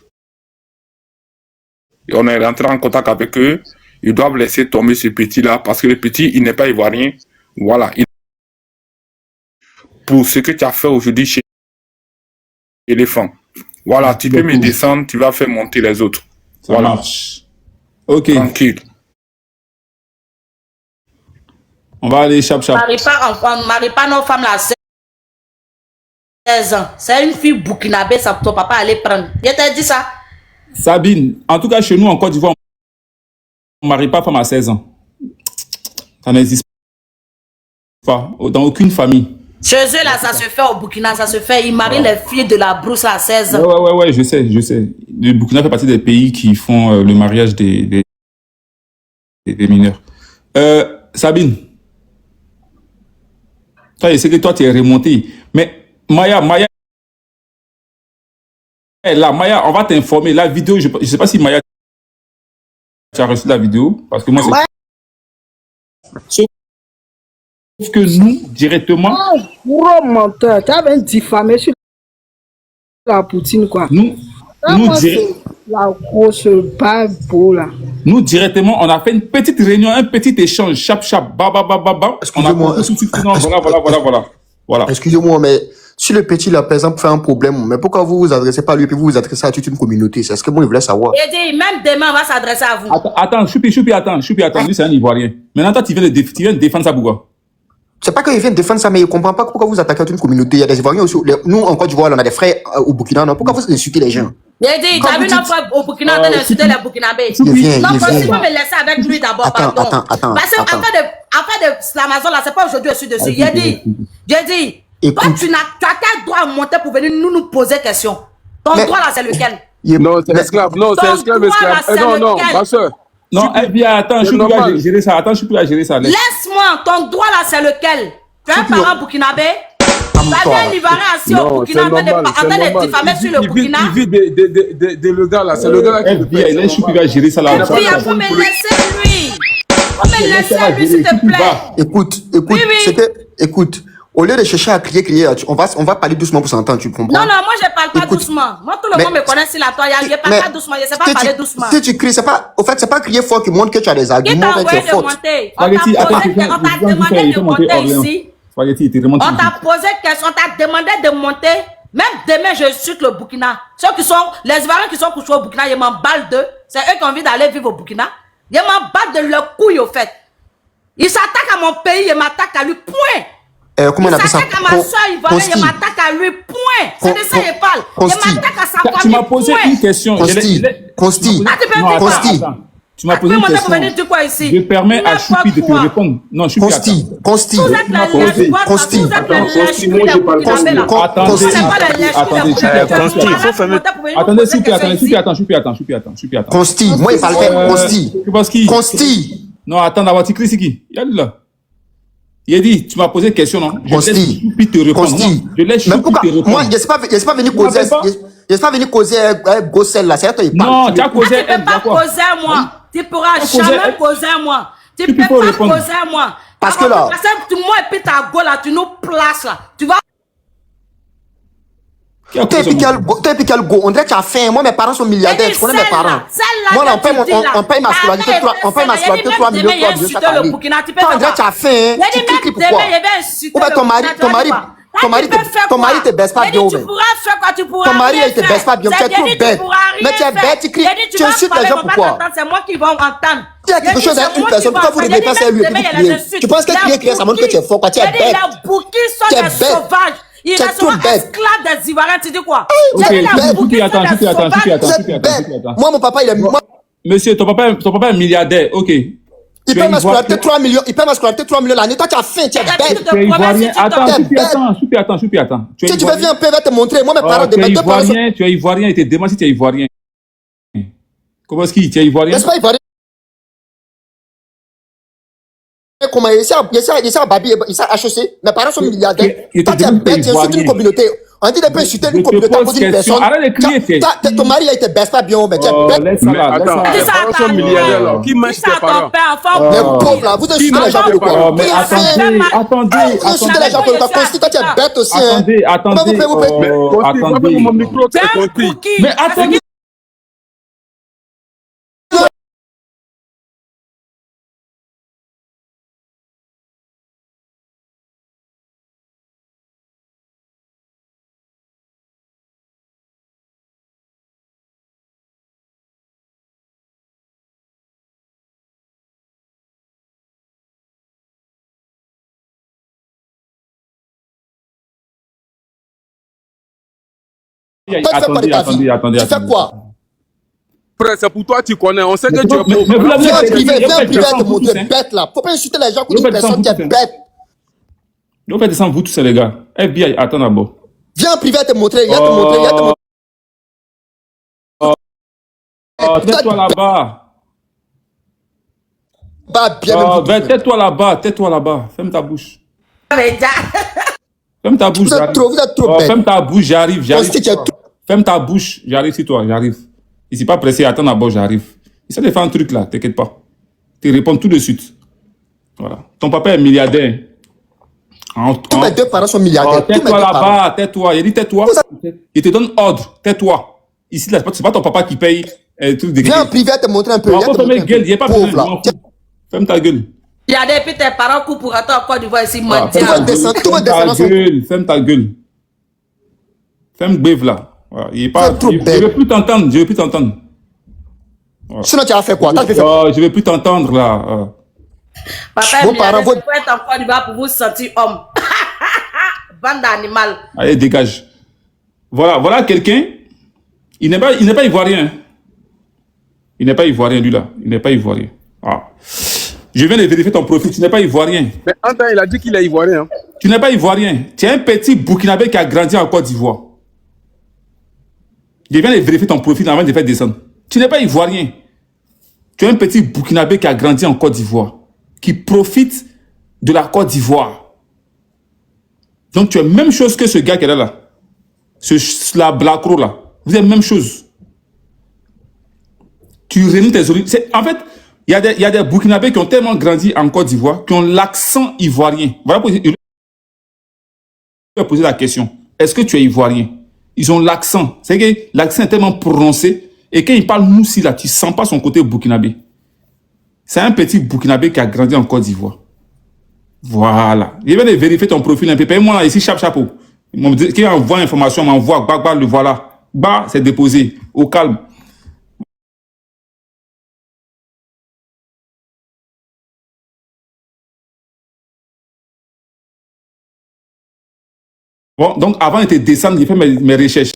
Et on est rentré en contact avec eux. Ils doivent laisser tomber ce petit-là parce que le petit, il n'est pas ivoirien. Voilà. Pour ce que tu as fait aujourd'hui chez l'éléphant. Voilà, tu peux me descendre, tu vas faire monter les autres. Ça marche. Ok. Tranquille. On va aller chap. Marie pas nos femmes là, 16 ans. C'est une fille burkinabé, ça ton papa allait prendre. Je t'ai dit ça. Sabine, en tout cas chez nous en Côte d'Ivoire, on ne marie pas femme à 16 ans. Ça n'existe pas. Dans aucune famille. Chez eux là, ça se fait au Burkina, ça se fait. Ils marient les filles de la brousse à 16 ans. Ouais, je sais. Le Burkina fait partie des pays qui font le mariage des mineurs. Sabine, toi, je sais que toi, tu es remonté. Mais Maya, on va t'informer. La vidéo, je ne sais pas si Maya, tu as reçu la vidéo. Parce que moi, c'est... Sauf que nous, directement... Gros menteur, tu avais diffamé sur la poutine, quoi. La grosse babo, là. Nous, directement, on a fait une petite réunion, un petit échange, chap, ba. Excusez-moi. Voilà. Excusez-moi, mais si le petit, là, par exemple, fait un problème, mais pourquoi vous vous adressez pas à lui et puis vous vous adressez à toute une communauté? C'est ce que moi, je voulais savoir. Et dit, même demain, on va s'adresser à vous. Attends, Choupi, attends. Lui, c'est un Ivoirien. Maintenant, toi, tu viens de défendre ça, pourquoi? C'est pas qu'il vient de défendre ça, mais il comprend pas pourquoi vous attaquez à une communauté. Il y a des Ivoiriens aussi. Nous, en Côte d'Ivoire, on a des frères au Burkina. Non? Pourquoi vous insultez les gens? Il a dit, t'as vu notre frère au Burkina en train d'insulter les Burkinabés? Non, Francis, faut me laisser avec lui d'abord, pardon. Parce que affaire de l'Amazon, là, c'est pas aujourd'hui, je suis dessus. Il a dit, toi, tu as quel droit à monter pour venir nous poser question? Ton droit, là, c'est lequel? Non, c'est esclave. Non, c'est esclave. Non, ma soeur. Non, attends, je suis plus à gérer ça. Laisse-moi, ton droit là, c'est lequel? Tu es un parent burkinabé? Ça vient Ivoirien assis au Burkina en train de diffamer sur le Burkina. Il vit de le gars là, c'est le gars là qui FBI, laisse Choupi va gérer ça là. Et puis, il faut me laisser lui. Faut me laisser lui, s'il te plaît. Écoute, Oui. écoute, au lieu de chercher à crier, on va parler doucement pour s'entendre, tu comprends? Non, moi je parle pas doucement. Moi tout le monde me connaît sur la toile. Je parle pas doucement, je sais pas parler doucement. Si tu cries, c'est pas crier fort qui montre que tu as des arguments, Qui t'a c'est envoyé de faute. monter? On t'a demandé de monter ici. On t'a posé question, on t'a demandé de monter. Même demain, je suis le Burkina. Ceux qui sont, les Ivoiriens qui sont couchés au Burkina, ils m'emballent d'eux. C'est eux qui ont envie d'aller vivre au Burkina. Ils m'emballent de leurs couilles, au fait. Ils s'attaquent à mon pays, ils m'attaquent à lui, point. Comment on appelle ça? Ils s'attaquent à ma soeur ivoirienne, ils m'attaquent à lui, point. C'est de ça qu'il parle. Ils m'attaquent à sa famille, Tu m'as posé une question. Consti. Tu m'as posé une question. Je permets à Choupi de te répondre. Non, Choupi, Consti. Attendez, Choupi, attends. Consti, moi il parle pas. Consti. Non, attends, d'abord, tu cries, c'est qui? Il y a là. Il a dit, tu m'as posé une question, non? Je laisse Choupi te répondre. Je laisse Choupi te répondre. Moi, je ne suis pas venu causer. Je ne suis pas venu causer Gossel là. C'est toi, il parle. Non, tu as causé. Tu ne peux pas causer moi. Tu ne pourras jamais causer moi. Tu ne peux pas causer moi. Parce que là. Moi et puis ta go là, tu nous places là. Tu vas. T'es quel go? On dirait que tu as faim. Moi, mes parents sont milliardaires. Je connais mes parents. Moi, on paye ma scolarité 3 millions chaque année. On dirait que tu as faim. Tu cries pourquoi? Ou bien ton mari te baisse pas bien. Ton mari il te baisse pas bien. Tu es trop bête. Mais tu es bête, tu cries. Tu insultes les gens pourquoi? C'est moi qui vais entendre. Il y a quelque chose à une personne. Pourquoi vous ne dépassez lui et puis vous criez? Tu penses que crier, ça montre que tu es fort. Tu es bête. Tu es bête. Il est trop bête. Esclave des Ivoiriens, tu dis quoi? Ok, Choupi, attends. Moi, mon papa, il est... Monsieur, ton papa est milliardaire, ok. Il peut m'ascolater 3 millions. Il peut m'ascolater 3 millions l'année. Toi, tu as faim, tu es bête. Tu es ivoirien. Attends, Choupi. Si tu veux venir un peu, va te montrer. Moi, mes parents, tu es ivoirien, et te demande si tu es ivoirien. Comment est-ce qu'il tu es ivoirien? N'est-ce pas ivoirien? Comment il s'est à Babi, il s'est à HEC. Mes parents sont milliardaires. Toi, tu es bête, tu insultes une communauté. On dit de pas insulter une communauté à cause d'une personne. Arrête de crier, ton mari, il te baisse pas bien, mais tu es bête. Attends, les parents sont milliardaires là. Qui mange tes parents? Les pauvres là, vous insultez les gens pour le quoi? Mais attendez. Vous insultez les gens pour le quoi? Consti, toi, tu es bête aussi. Attendez. Mais attendez. Attendez. Tu fais quoi? Frère, c'est pour toi, tu connais. On sait que tu es pauvre. Viens privé te montrer bête là. Faut pas insulter les gens qui disent personne qui est bête. Donc, faites descendre vous tous, les gars. FBI, attends d'abord. Viens privé te montrer. Tais-toi là-bas. Tais-toi là-bas. Ferme ta bouche. Ferme ta bouche. Vous êtes trop bête. Ferme ta bouche, j'arrive. Ferme ta bouche, j'arrive sur toi, j'arrive. Ici, pas pressé, attends d'abord, j'arrive. Essaie de faire un truc là, t'inquiète pas. Tu réponds tout de suite. Voilà. Ton papa est milliardaire. Tous mes deux parents sont milliardaires. Tais-toi là-bas, tais-toi. Il dit tais-toi. Il te donne ordre, tais-toi. Ici, là, c'est pas ton papa qui paye un truc de... Viens privé te montrer un peu. Il n'y a pas besoin de... Ferme ta gueule. Il y a des tes parents coupent pour attendre en Côte d'Ivoire ici, Ferme ta gueule. Ferme bève là. Voilà. Je veux plus t'entendre. Voilà. Sinon, tu as fait quoi? Je veux plus t'entendre là. Papa, il faut être en Côte d'Ivoire pour vous sentir homme. Bande d'animal. Allez, dégage. Voilà quelqu'un. Il n'est pas ivoirien. Il n'est pas ivoirien, lui là. Il n'est pas ivoirien. Ah. Je viens de vérifier ton profil, tu n'es pas ivoirien. Mais Antoine, il a dit qu'il est ivoirien. Tu n'es pas ivoirien. Tu es un petit Burkinabé qui a grandi en Côte d'Ivoire. Je viens de vérifier ton profil avant de faire descendre. Tu n'es pas ivoirien. Tu es un petit Burkinabé qui a grandi en Côte d'Ivoire, qui profite de la Côte d'Ivoire. Donc tu es même chose que ce gars qui est là. La Blacro là. Vous êtes même chose. Tu réunis tes origines. En fait, il y a des Burkinabés qui ont tellement grandi en Côte d'Ivoire, qui ont l'accent ivoirien. Voilà pourquoi il a posé la question. Est-ce que tu es ivoirien? Ils ont l'accent. C'est que l'accent est tellement prononcé. Et quand il parle moussi là, tu ne sens pas son côté burkinabé. C'est un petit burkinabé qui a grandi en Côte d'Ivoire. Voilà. Je vais vérifier ton profil un peu. Paye-moi ici, chapeau. Qui envoie l'information, m'envoie. Le voilà. Bah, c'est déposé. Au calme. Bon, donc avant de te descendre, j'ai fait mes recherches.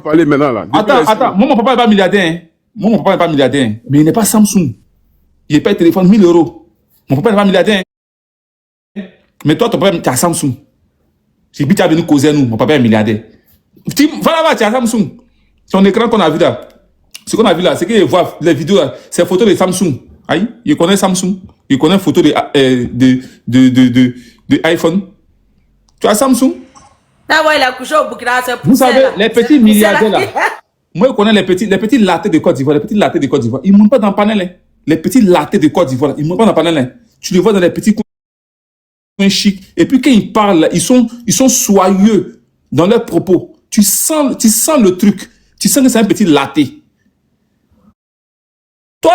Parler maintenant là. Attends, moi mon papa n'est pas milliardaire. Hein. Moi mon papa n'est pas milliardaire. Hein. Mais il n'est pas Samsung. Il n'est pas un téléphone 1000 €. Mon papa n'est pas milliardaire. Hein. Mais toi, ton papa, tu as Samsung. Si tu as venu causer nous, mon papa est milliardaire. Voilà, tu as Samsung. Son écran qu'on a vu là. Ce qu'on a vu là, c'est qu'il voit les vidéos là, c'est photos de Samsung. Aïe, il connaît Samsung. Il connaît photos de iPhone. Tu as Samsung? Vous savez, les petits milliardaires là. Moi, je connais les petits latés de Côte d'Ivoire. Les petits latés de Côte d'Ivoire. Ils ne montent pas dans le panel. Hein. Les petits latés de Côte d'Ivoire, ils ne montent pas dans le panel. Hein. Tu les vois dans les petits coins chics. Et puis quand ils parlent, ils sont soyeux dans leurs propos. Tu sens le truc. Tu sens que c'est un petit laté. Toi,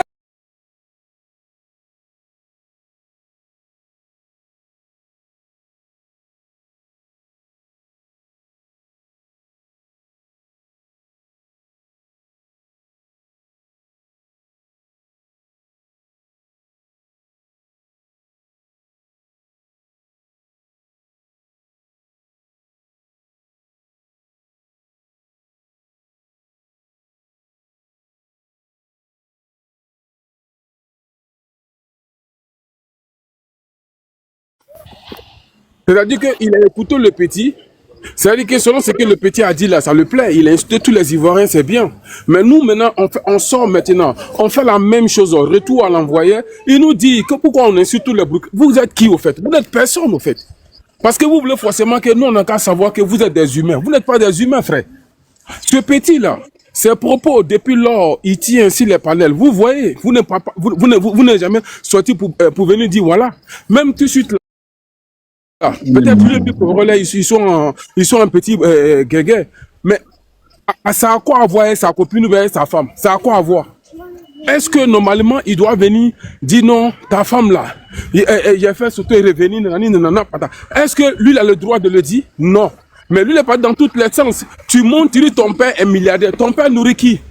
c'est-à-dire qu'il a écouté le petit. C'est-à-dire que selon ce que le petit a dit là, ça le plaît. Il a insulté tous les Ivoiriens, c'est bien. Mais nous, maintenant, on sort maintenant. On fait la même chose. Retour à l'envoyé. Il nous dit que pourquoi on insulte tous les Burkinabés. Vous êtes qui au fait? Vous n'êtes personne au fait. Parce que vous voulez forcément que nous, on n'a qu'à savoir que vous êtes des humains. Vous n'êtes pas des humains, frère. Ce petit-là, ses propos, depuis lors, il tient ainsi les panels. Vous voyez, vous n'êtes jamais sorti pour venir dire voilà. Même tout de suite là. Peut-être plus pour relais, ils sont un petit guégué. Mais ça a quoi à voir avec sa copine ou avec sa femme? Ça a quoi à voir? Est-ce que normalement, il doit venir dire non, ta femme là, il a fait sauter et revenir, nanana, pata. Est-ce que lui il a le droit de le dire? Non. Mais lui, il n'est pas dans tous les sens. Tu montes, tu dis ton père est milliardaire. Ton père nourrit qui?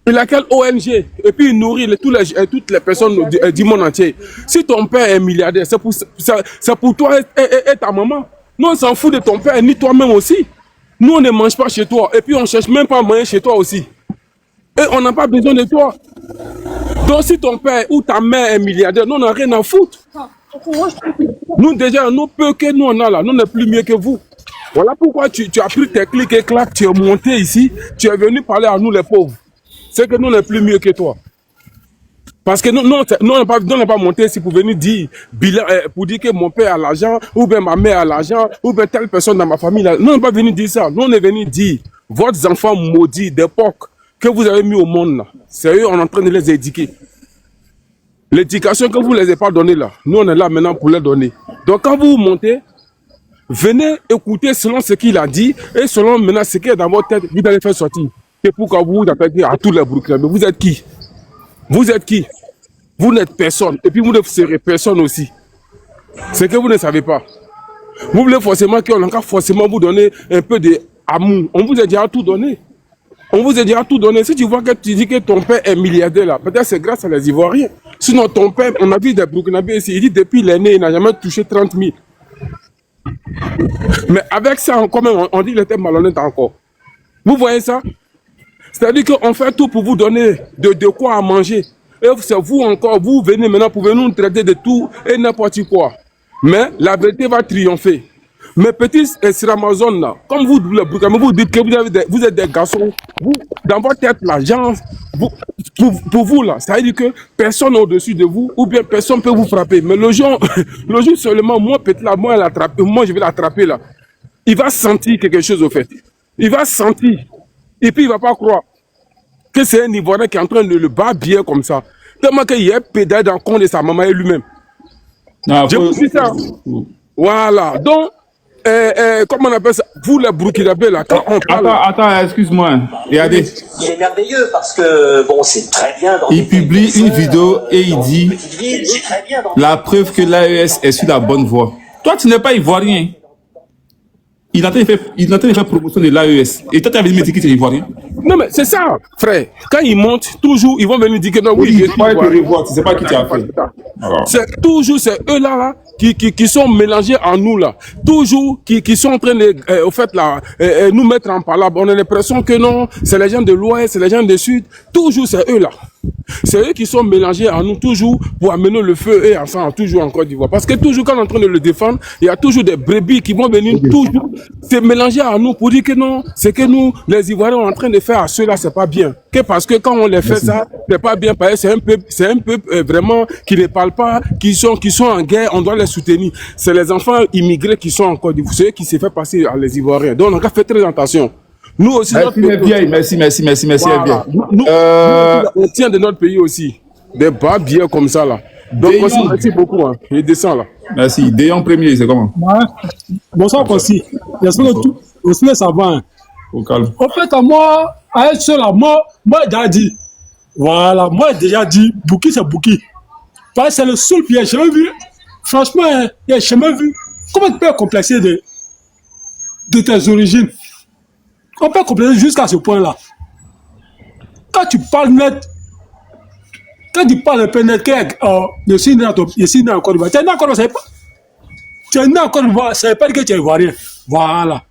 Il a quelle ONG? Et puis il nourrit toutes les personnes du monde entier. Si ton père est milliardaire, c'est pour toi et ta maman. Nous, on s'en fout de ton père, ni toi-même aussi. Nous, on ne mange pas chez toi. Et puis, on ne cherche même pas à manger chez toi aussi. Et on n'a pas besoin de toi. Donc, si ton père ou ta mère est milliardaire, nous, on n'a rien à foutre. Nous, déjà, nous, peu que nous, on a là, nous, on est plus mieux que vous. Voilà pourquoi tu as pris tes clics et claques, tu es monté ici, tu es venu parler à nous, les pauvres. C'est que nous, on est plus mieux que toi. Parce que nous, on n'est pas monté ici pour venir dire, pour dire que mon père a l'argent, ou bien ma mère a l'argent, ou bien telle personne dans ma famille. Nous, on n'est pas venu dire ça. Nous, on est venu dire, votre enfants maudits d'époque que vous avez mis au monde là, c'est eux, on est en train de les éduquer. L'éducation que vous ne les avez pas donnée là, nous, on est là maintenant pour les donner. Donc, quand vous montez, venez écouter selon ce qu'il a dit, et selon maintenant ce qui est dans votre tête, vous allez faire sortir. Et pourquoi vous vous attaquez à tous les Burkinabés? Vous êtes qui? Vous êtes qui? Vous n'êtes personne. Et puis vous ne serez personne aussi. C'est que vous ne savez pas. Vous voulez forcément qu'on a forcément vous donner un peu d'amour. On vous a déjà tout donné. On vous a déjà tout donné. Si tu vois que tu dis que ton père est milliardaire là, peut-être c'est grâce à les Ivoiriens. Sinon ton père, on a vu des Burkinabés ici, il dit depuis l'aîné, il n'a jamais touché 30 000. Mais avec ça, quand même, on dit qu'il était malhonnête encore. Vous voyez ça? C'est-à-dire qu'on fait tout pour vous donner de quoi à manger. Et c'est vous encore, vous venez maintenant pour venir nous traiter de tout et n'importe quoi. Mais la vérité va triompher. Mes petits Amazones là, comme vous dites que vous êtes des garçons, vous, dans votre tête là, genre, pour vous là, ça veut dire que personne n'est au-dessus de vous, ou bien personne ne peut vous frapper. Mais le jour seulement, moi peut-être là, moi je vais l'attraper là. Il va sentir quelque chose au fait. Il va sentir. Et puis il ne va pas croire que c'est un Ivoirien qui est en train de le battre bien comme ça. Tellement qu'il y a un pédale dans le compte de sa maman et lui-même. J'ai compris ça. Voilà. Donc, comment on appelle ça? Vous, les Burkinabés, là, quand on parle... Attends, excuse-moi. Regardez. C'est merveilleux parce que, bon, c'est très bien. Il publie une vidéo et il dit la preuve que l'AES est sur la bonne voie. Toi, tu n'es pas ivoirien. Il a en train de faire promotion de l'AES. Et toi, tu as venir me dire que tu es ivoirien. Non, mais c'est ça, frère. Quand ils montent, toujours, ils vont venir dire que non, oui, je suis ivoirien. Tu sais pas qui tu as fait. C'est toujours, c'est eux là, qui sont mélangés en nous là. Toujours, qui sont en train de, au fait là, nous mettre en palabre. On a l'impression que non, c'est les gens de l'Ouest, c'est les gens du Sud. Toujours, c'est eux là. C'est eux qui sont mélangés en nous toujours pour amener le feu et ensemble, toujours en Côte d'Ivoire. Parce que toujours quand on est en train de le défendre, il y a toujours des brebis qui vont venir toujours se mélanger à nous pour dire que non, c'est que nous, les Ivoiriens, on est en train de faire à ceux-là, c'est pas bien. Que parce que quand on les fait ça, c'est pas bien. Parce que c'est un peuple vraiment qui ne parle pas, qui sont en guerre, on doit les soutenir. C'est les enfants immigrés qui sont en Côte d'Ivoire, ceux qui se fait passer à les Ivoiriens. Donc on a fait très attention. Nous aussi, merci, voilà. Nous, on tient de notre pays aussi. Des bas bien comme ça là. Donc aussi, merci beaucoup. Hein. Il descend là. Merci. Déon premier, c'est comment? Bonsoir aussi. J'espère que tout aussi ça va. Hein. Au calme. En fait, moi, à être seul là, moi déjà dit. Voilà, moi déjà dit, Bouki c'est Bouki. Parce que c'est le seul piège. J'ai jamais vu. Franchement, j'ai jamais vu. Comment tu peux complexer de tes origines? On peut complexer jusqu'à ce point-là. Quand tu parles net, quand tu parles un peu net, je suis né en Côte d'Ivoire. Tu es né en Côte d'Ivoire, ça ne veut pas. Tu es né en Côte d'Ivoire, ça ne veut pas dire que tu es ivoirien. Voilà.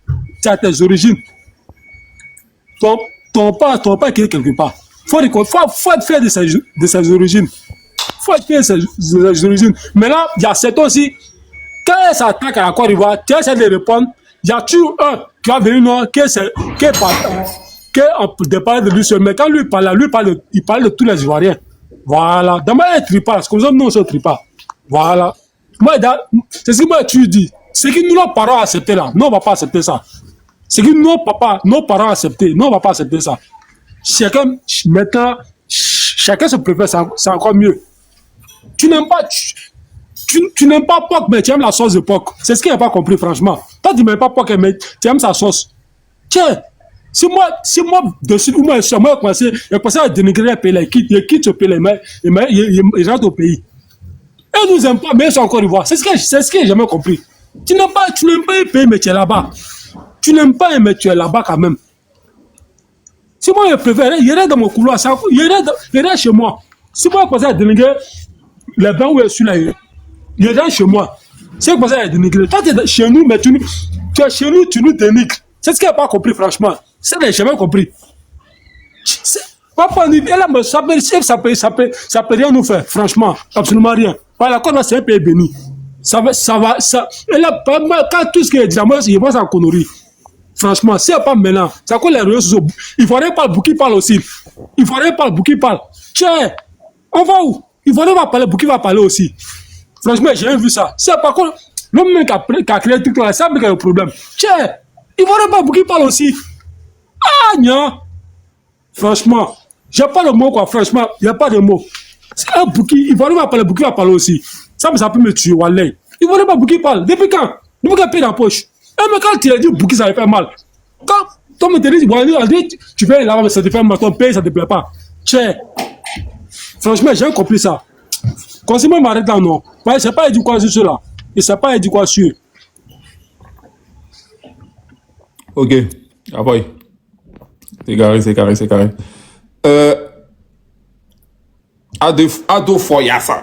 Tu as tes origines. Ton père qui est quelque part. Faut être fier de ses origines. Faut être fier de ses origines. Maintenant, il y a certains aussi, quand ils s'attaquent à la Côte d'Ivoire, tu essaies de répondre. Il y a toujours un qui va venir, non, qui parle de lui seul. Mais quand lui il parle de tous les Ivoiriens. Voilà. Dans ma tripa, c'est comme ça, nous, on se tripa. Voilà. Moi, c'est ce que moi, tu dis. C'est que nous, nos parents ont accepté là. Nous, on ne va pas accepter ça. C'est que nos parents ont accepté. Nous, on ne va pas accepter ça. Chacun se préfère, c'est encore mieux. Tu n'aimes pas. Tu n'aimes pas Pok, mais tu aimes la sauce de Pok. C'est ce qu'il n'a pas compris, franchement. Toi, tu n'aimes pas Pok, mais tu aimes sa sauce. Tiens, si moi, dessus, moi, j'ai commencé à dénigrer les pays, ils quittent ce pays, ils rentrent au pays. Et ils nous aiment pas, mais ils sont encore Ivoire. C'est ce que j'ai jamais compris. Tu n'aimes pas un pays, mais tu es là-bas. Tu n'aimes pas, mais tu es là-bas quand même. Si moi, je préfère, il irait dans mon couloir, il irait chez moi. Si moi, je commence à dénigrer les blancs où je suis là, il est chez moi. C'est comme ça, il est dénigré. Toi, tu es chez nous, mais tu es chez nous, tu nous dénigres. C'est ce qu'il n'a pas compris, franchement. C'est ce qu'il n'a jamais compris. Papa, ça peut rien nous faire, franchement. Absolument rien. Par la Côte, c'est un pays béni. Ça va. Et là, quand tout ce qui est dit, moi, il va s'en connerie. Franchement, c'est pas maintenant. Ça quoi les réseaux sociaux? Il faudrait pas le Bouki parle aussi. Il faudrait pas le Bouki parle. Tiens, on va où? Il faudrait pas parler, Bouki va parler aussi. Franchement, j'ai vu ça. C'est par contre, l'homme même qui a créé tout ça, c'est un le problème. Tiens, il ne va pas beaucoup parler aussi. Ah, non. Franchement, j'ai pas le mot, quoi. Franchement, il n'y a pas de mots. C'est un bouki, il va pas parler, bouki va parler aussi. Ça peut me tuer, Wallah. Il ne va pas bouki parler. Depuis quand? Depuis qu'il paye dans la poche. Et mais quand tu as dit bouki, ça va faire mal. Quand toi me dis, Wallah, tu fais là, mais ça te fait mal, ton pays, ça ne te plaît pas. Tiens. Franchement, j'ai compris ça. Quand c'est moi m'arrête là, non. Il ne sait pas dit quoi sur cela. Il ne sait pas dit quoi sur. Ok. Ah boy. C'est carré. Ado Foyasa.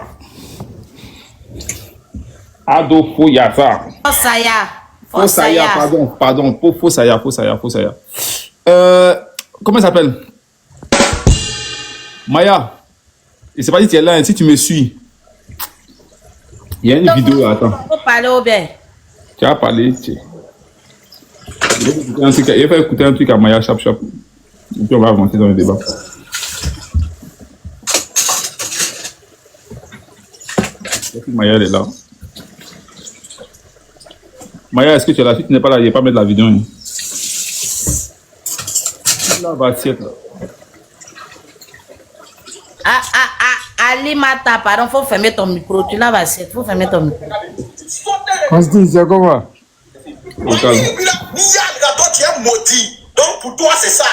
Fosaya, pardon. Fosaya. Comment il s'appelle? Maya. Et c'est pas si tu es là, hein, si tu me suis. Il y a une vidéo, attends. Il faut parler au bien. Tu as parlé. Il faut écouter un truc à Maya Chap Chap. Et puis on va avancer dans le débat. Maya, elle est là. Maya, est-ce que tu es là? Si tu n'es pas là, il n'y a pas mettre la vidéo. Hein. Là, va assiette, là. Ali Mata, pardon, faut fermer ton micro. Tu l'as assiette, faut fermer ton micro. On se dit, c'est comment? Toi, tu es maudit. Donc, pour toi, c'est ça.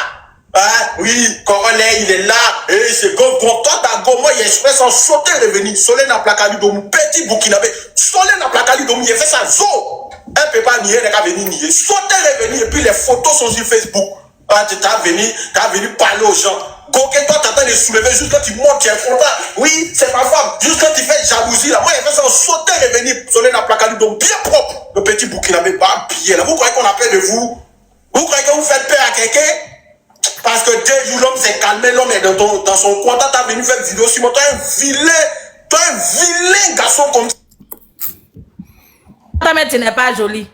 Ah, oui, Corolet, il est là. Et c'est go. Toi, ta go, moi, il express en sauter revenu. Solène a placali de mon petit Burkinabé. Solène a placali de mon, il fait ça. Zo. Elle peut pas nier, elle n'a venu nier. Sauter revenu. Et puis les photos sont sur Facebook. Ah, tu t'as venu parler aux gens. Coquet, toi, t'attends de soulever juste quand tu montes, tu es content. Oui, c'est ma femme. Juste quand tu fais jalousie, là. Moi, il fait ça en sauter revenu. Solène a placali de mon bien propre. Le petit Burkinabé, pas billet, là. Vous croyez qu'on a peur de vous? Vous croyez que vous faites peur à quelqu'un? Parce que 2 jours, l'homme s'est calmé, l'homme est dans son coin. T'as venu faire une vidéo sur moi. Toi, un vilain garçon comme ça. Mais tu n'es pas joli.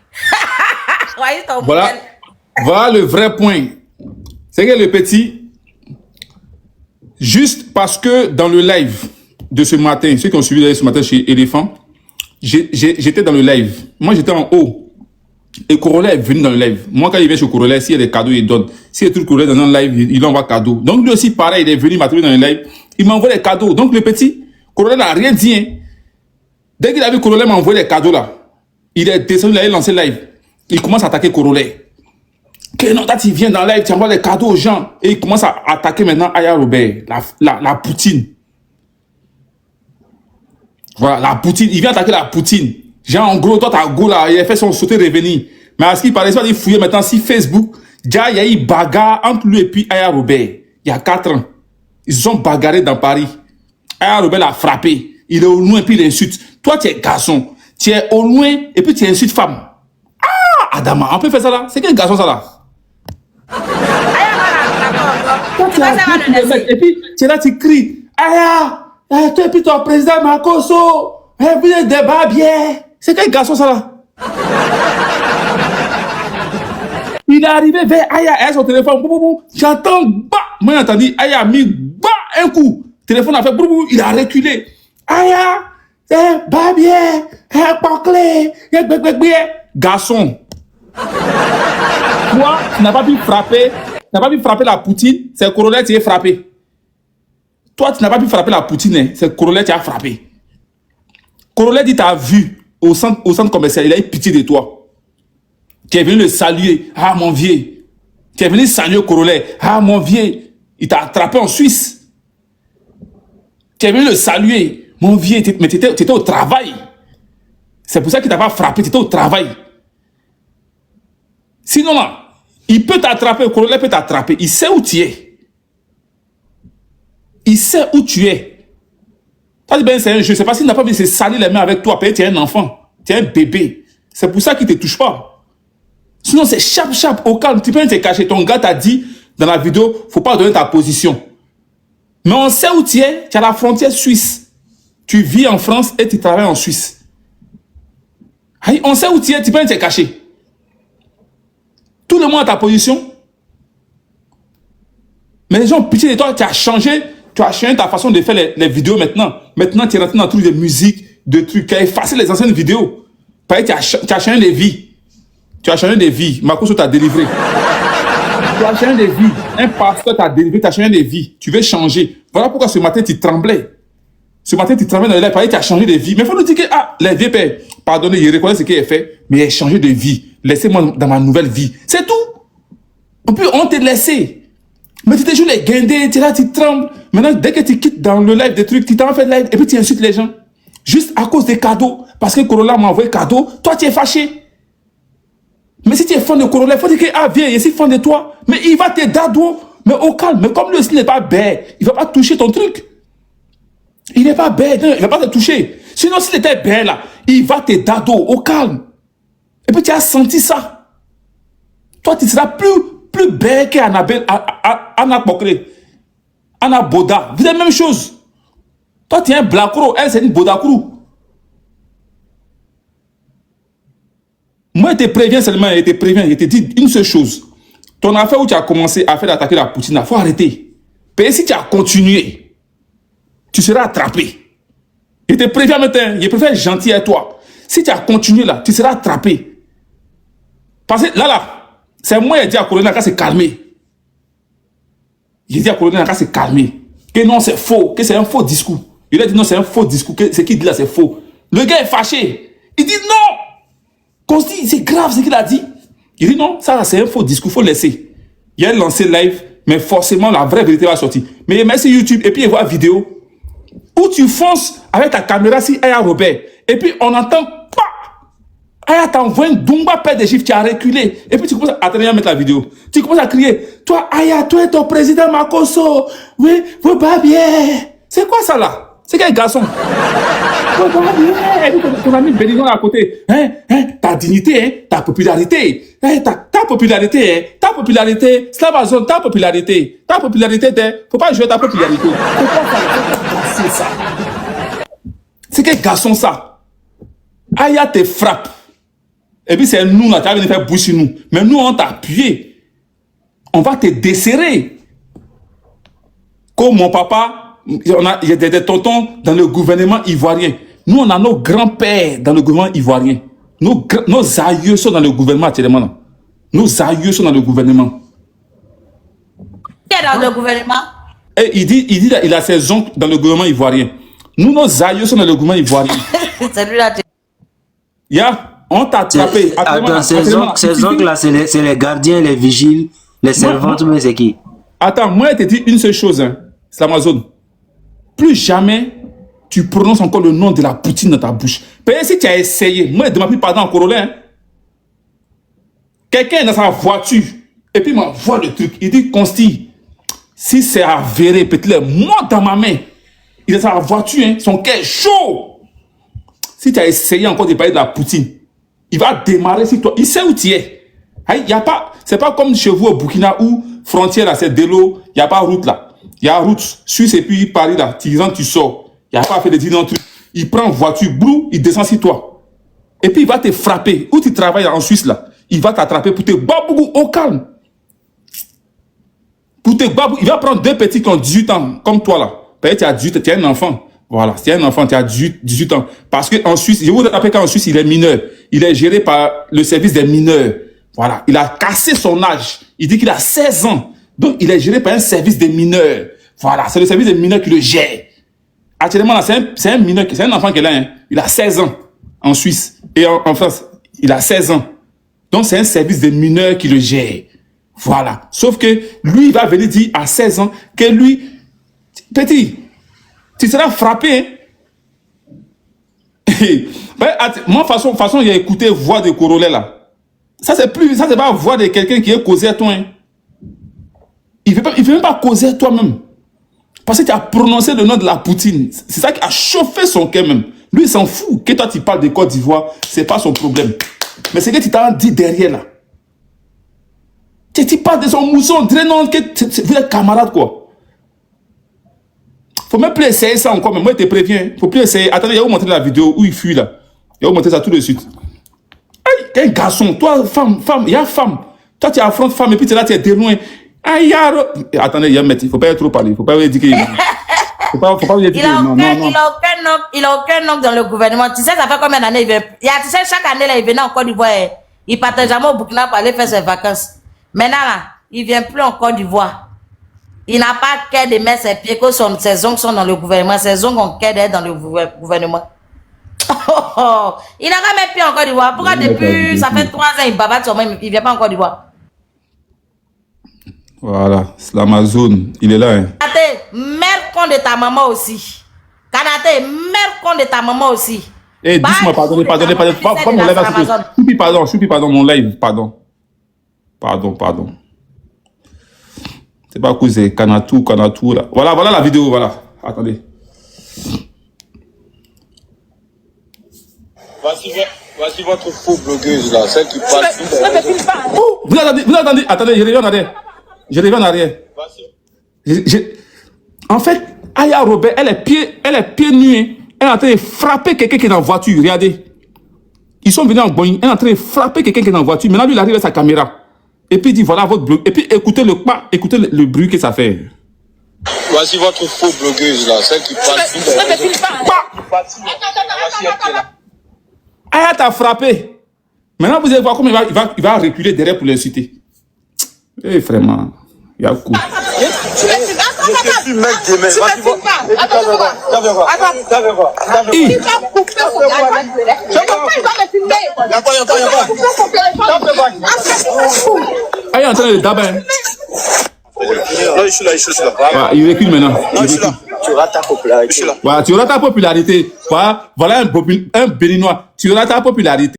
Voilà le vrai point. C'est que le petit, juste parce que dans le live de ce matin, ceux qui ont suivi ce matin chez Éléphant, j'étais dans le live. Moi, j'étais en haut. Et Corolla est venu dans le live. Moi, quand il vient chez Corolla, s'il y a des cadeaux, il donne. S'il y a tout Corolla dans un live, il envoie cadeau. Donc, lui aussi, pareil, il est venu, il m'a trouvé dans le live. Il m'envoie des cadeaux. Donc, le petit, Corolla n'a rien dit. Hein. Dès qu'il a vu Corolla m'envoyer des cadeaux là, il est descendu, il a lancé le live. Il commence à attaquer Corolla. Que non, tu viens dans le live, tu envoies des cadeaux aux gens. Et il commence à attaquer maintenant Aya Robert, la Poutine. Voilà, la Poutine. Il vient attaquer la Poutine. Genre, en gros, toi, ta go là, il a fait son sauter revenir. Mais à ce qu'il paraît, il fouillait maintenant si Facebook, déjà, il y a eu bagarre entre lui et puis Aya Robert. Il y a 4 ans. Ils se sont bagarrés dans Paris. Aya Robert l'a frappé. Il est au loin et puis il insulte. Toi, tu es garçon. Tu es au loin et puis tu insultes femme. Ah, Adama, on peut faire ça là? C'est quel garçon ça là? Toi, tu as et puis tu es là, tu cries. Aya, toi et puis ton président Makoso. Et puis le débat bien. C'est quel garçon ça là? Il est arrivé vers Aya, elle a son téléphone, j'entends, bah, moi j'ai entendu, Aya a mis, bah, un coup, téléphone a fait, il a reculé. Aya, bah bien, pas clé, garçon. Toi, tu n'as pas pu frapper, la Poutine, c'est Corolla qui est frappé. Toi, tu n'as pas pu frapper la Poutine, c'est Corolla qui a frappé. Corolla dit, t'as vu au centre commercial, il a eu pitié de toi. Tu es venu le saluer. Ah, mon vieux. Tu es venu saluer Corolla. Ah, mon vieux. Il t'a attrapé en Suisse. Tu es venu le saluer. Mon vieux, mais tu étais au travail. C'est pour ça qu'il t'a pas frappé. Tu étais au travail. Sinon, là, il peut t'attraper. Corolla peut t'attraper. Il sait où tu es. Il sait où tu es. Ben, c'est un jeu. C'est parce qu'il n'a pas envie de se salir les mains avec toi. Peut-être tu es un enfant. Tu es un bébé. C'est pour ça qu'il ne te touche pas. Sinon, c'est chap, au calme. Tu peux te cacher. Ton gars t'a dit dans la vidéo, il ne faut pas donner ta position. Mais on sait où tu es. Tu es à la frontière suisse. Tu vis en France et tu travailles en Suisse. On sait où tu es. Tu peux te cacher. Tout le monde a ta position. Mais les gens ont pitié de toi. Tu as changé ta façon de faire les vidéos maintenant. Maintenant, tu es rentré dans tous les musiques, de trucs. Tu as effacé les anciennes vidéos. Pareil, tu as changé de vie. Tu as changé de vie. Makoso t'a délivré. Tu as changé de vie. Un pasteur t'a délivré. Tu as changé de vie. Tu veux changer. Voilà pourquoi ce matin, tu tremblais. Ce matin, tu tremblais dans le live. Pareil, tu as changé de vie. Mais il faut nous dire que, les vieux pères, pardonnez, il reconnaît ce qu'il a fait, mais il a changé de vie. Laissez-moi dans ma nouvelle vie. C'est tout. On t'a laissé. Mais tu t'es joué les guindés, tu es là, tu trembles. Maintenant, dès que tu quittes dans le live des trucs, tu t'en fais live et puis tu insultes les gens. Juste à cause des cadeaux. Parce que Corolla m'a envoyé cadeau. Toi, tu es fâché. Mais si tu es fan de Corolla, il faut dire que, viens, ici, fan de toi. Mais il va te dado. Mais au calme. Mais comme lui aussi n'est pas bête, il ne va pas toucher ton truc. Il n'est pas bête, il ne va pas te toucher. Sinon, s'il était bête là, il va te dado, au calme. Et puis tu as senti ça. Toi, tu seras plus bête qu'Anna Bokle. Anna Boda. Vous êtes la même chose. Toi, tu es un blacro, elle, c'est une bodacrou. Moi, je te préviens seulement, je te préviens, je te dis une seule chose. Ton affaire où tu as commencé à faire attaquer la Poutine, il faut arrêter. Mais si tu as continué, tu seras attrapé. Je te préviens maintenant, je préfère gentil à toi. Si tu as continué là, tu seras attrapé. Parce que là, c'est moi qui ai dit à Colonel qu'à se calmer. J'ai dit à Colonel qu'à se calmer. Que non, c'est faux, que c'est un faux discours. Il a dit non, c'est un faux discours, que ce qu'il dit là, c'est faux. Le gars est fâché. Il dit non. Consti, c'est grave ce qu'il a dit. Il dit non, ça c'est un faux discours, il faut laisser. Il a lancé live, mais forcément la vraie vérité va sortir. Mais merci YouTube, et puis il voit vidéo où tu fonces avec ta caméra si Aya Robert, et puis on entend pas. Aya t'envoie une Dumba paire de chiffres, tu as reculé. Et puis tu commences à attendre à mettre la vidéo. Tu commences à crier, toi Aya, toi et ton président Makosso, oui, vous pas bien. C'est quoi ça là? C'est quel garçon? Ton ami Bénignon à côté. Ta dignité, ta popularité. Ta popularité, ta popularité. Slavazone, ta popularité. Ta popularité, faut pas jouer ta popularité. C'est ça. C'est quel garçon ça? Aya te frappe. Et puis c'est nous là, tu vas venir faire bouche sur nous. Mais nous, on t'a appuyé. On va te desserrer. Comme mon papa. Il y a des tontons dans le gouvernement ivoirien. Nous, on a nos grands-pères dans le gouvernement ivoirien. Nos aïeux sont dans le gouvernement actuellement. Là. Nos aïeux sont dans le gouvernement. Qui est dans le gouvernement? Et il dit il a ses oncles dans le gouvernement ivoirien. Nous, nos aïeux sont dans le gouvernement ivoirien. Celui-là, on t'a attrapé. Attends, ces oncles-là, c'est les gardiens, les vigiles, les servantes, mais c'est qui? Attends, moi, je te dis une seule chose. Hein. C'est l'Amazon. Plus jamais tu prononces encore le nom de la Poutine dans ta bouche. Peut-être si tu as essayé, moi je demande plus pardon en Corolla. Hein. Quelqu'un est dans sa voiture et puis il m'envoie le truc. Il dit Consti, si c'est avéré, peut-être moi dans ma main, il est dans sa voiture, hein, son cœur est chaud. Si tu as essayé encore de parler de la Poutine, il va démarrer sur toi. Il sait où tu es. C'est pas comme chez vous au Burkina où frontière là, c'est de l'eau, il n'y a pas route là. Il y a route, Suisse et puis Paris là, tu sors. Il n'y a pas à faire de dire non truc. Il prend voiture, blou, il descend sur toi. Et puis il va te frapper. Où tu travailles en Suisse là, il va t'attraper pour te babou au calme. Pour te babou, il va prendre deux petits qui ont 18 ans, comme toi là. Peut-être tu as 18 ans, tu es un enfant. Voilà, si tu es un enfant, tu as 18 ans. Parce qu'en Suisse, je vous rappelle qu'en Suisse, il est mineur. Il est géré par le service des mineurs. Voilà, il a cassé son âge. Il dit qu'il a 16 ans. Donc, il est géré par un service des mineurs. Voilà, c'est le service des mineurs qui le gère. Actuellement, c'est un mineur, c'est un enfant qui est là. Hein. Il a 16 ans en Suisse. Et en France, il a 16 ans. Donc, c'est un service des mineurs qui le gère. Voilà. Sauf que lui, il va venir dire à 16 ans que lui, petit, tu seras frappé. Hein. Moi, de toute façon, j'ai écouté voix de Corolla là. Ça, c'est pas la voix de quelqu'un qui est causé à toi. Hein. Il ne veut même pas causer à toi-même. Parce que tu as prononcé le nom de la Poutine. C'est ça qui a chauffé son cœur même. Lui, il s'en fout. Que toi, tu parles de Côte d'Ivoire, ce n'est pas son problème. Mais c'est que tu t'as dit derrière là. Tu parles de son mousson, non, que vous êtes camarades quoi. Faut même plus essayer ça encore, mais moi je te préviens. Faut plus essayer. Attendez, il va vous montrer la vidéo où il fuit là. Il va vous montrer ça tout de suite. Aïe, t'es un garçon, toi, femme, il y a femme. Toi, tu affrontes femme et puis tu es là, tu es de loin. Aïe, attendez, il ne faut pas trop parler. Il ne faut pas dire qu'il faut pas dire qu'il non. Il n'a aucun nom dans le gouvernement. Tu sais, ça fait combien d'années il vient? Tu sais, chaque année, là, il venait en Côte d'Ivoire. Il partait jamais au Burkina pour aller faire ses vacances. Maintenant, là, il ne vient plus en Côte d'Ivoire. Il n'a pas qu'à de mettre ses pieds que ses ongles sont dans le gouvernement. Ses ongles ont qu'à d'être dans le gouvernement. Il n'a pas même plus en Côte d'Ivoire. Pourquoi depuis, ça fait 3 ans, il bavade sur moi, il ne vient pas en Côte d'Ivoire? Voilà, c'est l'Amazon, il est là. Hein. Kanate, merde con de ta maman aussi. Kanate, merde con de ta maman aussi. Eh, dis-moi, pardonnez, pas mon live. Choupi, pardon, mon live, pardon. C'est pas à cause de Kanatou, là. Voilà la vidéo, voilà. Attendez. Voici votre faux blogueuse là, celle qui parle. Vous attendez, je reviens en arrière. En fait, Aya Robert, elle est pieds nus. Hein. Elle est en train de frapper quelqu'un qui est dans la voiture. Regardez. Ils sont venus en Boeing. Elle est en train de frapper quelqu'un qui est dans la voiture. Maintenant, lui, il arrive avec sa caméra. Et puis, il dit, voilà votre blog. Et puis, écoutez le bruit que ça fait. Voici votre faux blogueuse, là. Celle qui parle. Aya t'a frappé. Maintenant, vous allez voir comment il va reculer derrière pour l'insulter. Eh, vraiment. Il y a un coup. Je suis mec de mec. Il est en train de daber. Non, je suis là. Voilà, il recule maintenant. Non, je suis là. Tu rates ta popularité. Voilà, tu rates ta popularité. Voilà un Béninois. Tu rates ta popularité.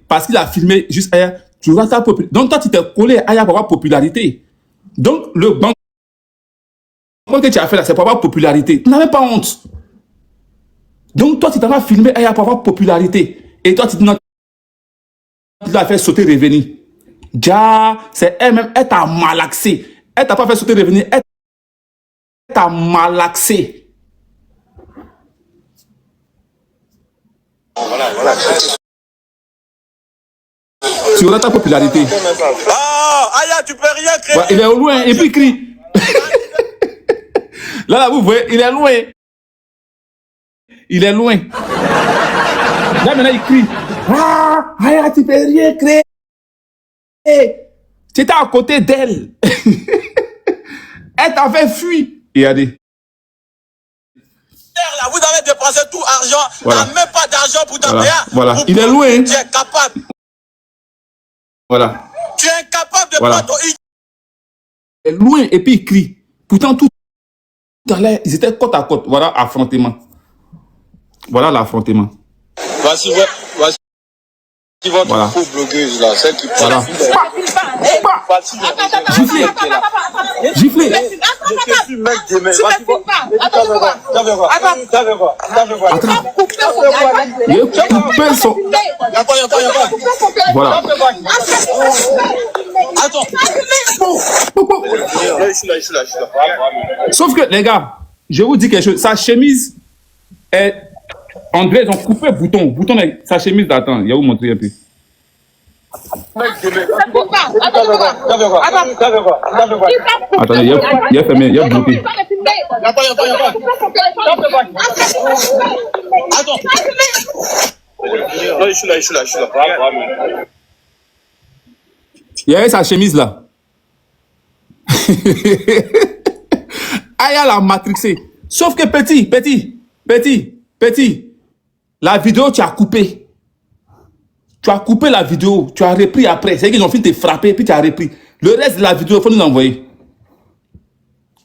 Parce qu'il a filmé juste Aya. Tu rates ta popularité. Donc toi, tu t'es collé à Aya pour avoir popularité. Donc le banc que tu as fait là, c'est pour avoir popularité. Tu n'avais pas honte. Donc toi, tu t'en vas filmer Aya pour avoir popularité. Et toi, tu dis non, tu l'as fait sauter revenir. Ja, c'est elle-même, elle t'a malaxé. Elle t'a pas fait sauter revenir, elle t'a malaxé. Voilà. Tu auras ta popularité. Ah, Aya, tu peux rien créer. Ouais, il est au loin, et puis il crie. Là, vous voyez, il est loin. Il est loin. Là, maintenant, il crie. Ah, Aya, tu peux rien créer. Tu étais à côté d'elle. Elle t'avait fui. Regardez. Là, vous avez dépensé tout argent. Voilà. T'as même pas d'argent pour ta Voilà. Il est loin. Tu es incapable. Voilà. Tu es incapable de prendre ton I. Il est loin et puis il crie. Pourtant, tout à l'heure, ils étaient côte à côte. Voilà l'affrontement. Voilà l'affrontement. Voici votre faux blogueuse là, celle qui parle. Giflé. Giflé. Je suis mec de mec. Il est coupé son... Voilà. Attends. Je suis là. Sauf que, les gars, je vous dis quelque chose. Sa chemise est... André, ils ont coupé le bouton. Sa chemise d'attendre. Il va vous montrer un peu. Attendez, il a fermé, il a bloqué. Attends. Je suis là. Il y avait sa chemise là. Aya l'a matrixé. Sauf que petit, la vidéo, tu as coupé. Tu as coupé la vidéo, tu as repris après. C'est qu'ils ont fini de te frapper, puis tu as repris. Le reste de la vidéo, il faut nous l'envoyer.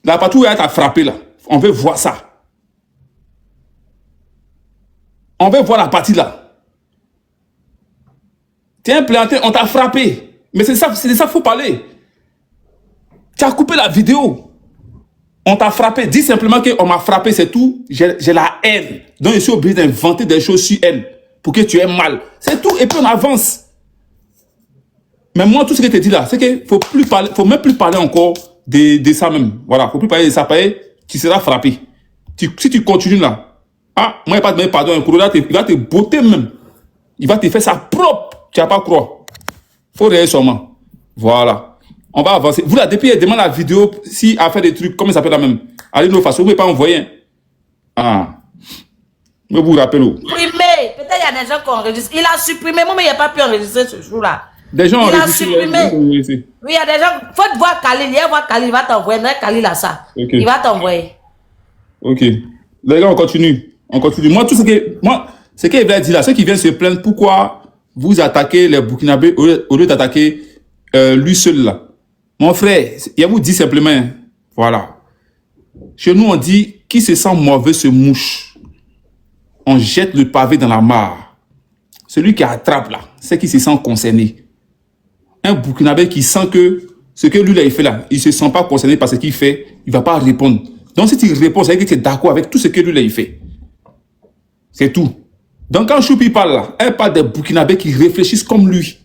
La partie où elle t'a frappé là, on veut voir ça. On veut voir la partie là. Tu es implanté, on t'a frappé. Mais c'est de ça qu'il faut parler. Tu as coupé la vidéo. On t'a frappé. Dis simplement qu'on m'a frappé, c'est tout. J'ai la haine. Donc je suis obligé d'inventer des choses sur elle pour que tu aies mal. C'est tout. Et puis on avance. Mais moi, tout ce que je te dis là, c'est qu'il ne faut même plus parler encore de ça même. Voilà, il ne faut plus parler de ça. Tu seras frappé. Si tu continues là, moi, il n'y a pas de même pardon. Il va te botter même. Il va te faire ça propre. Tu n'as pas croire. Il faut réagir seulement. Voilà. On va avancer. Vous là, depuis, demande la vidéo si a fait des trucs, comment ça s'appelle la même. Allez, nous façon, vous ne pouvez pas envoyer. Je vous rappelle. Supprimé. Peut-être il y a des gens qui ont enregistré. Il a supprimé. Moi, mais il n'a pas pu enregistrer ce jour-là. Des gens ont enregistré. Oui, il y a des gens. Faut te voir Khalil. Il va voir Khalil. Il va t'envoyer. Khalil a ça. Okay. Il va t'envoyer. Ok. Les gars, on continue. Moi, tout ce qu'il va dire là, ceux qui viennent se plaindre, pourquoi vous attaquez les Burkinabés au lieu d'attaquer lui seul là. Mon frère, il vous dit simplement, voilà. Chez nous, on dit, qui se sent mauvais se mouche. On jette le pavé dans la mare. Celui qui attrape là, c'est qui se sent concerné. Un Burkinabé qui sent que ce que lui là, il fait là, il ne se sent pas concerné par ce qu'il fait, il ne va pas répondre. Donc si tu réponds, c'est que tu es d'accord avec tout ce que lui là, il fait. C'est tout. Donc quand Choupi parle là, elle parle des Burkinabés qui réfléchissent comme lui.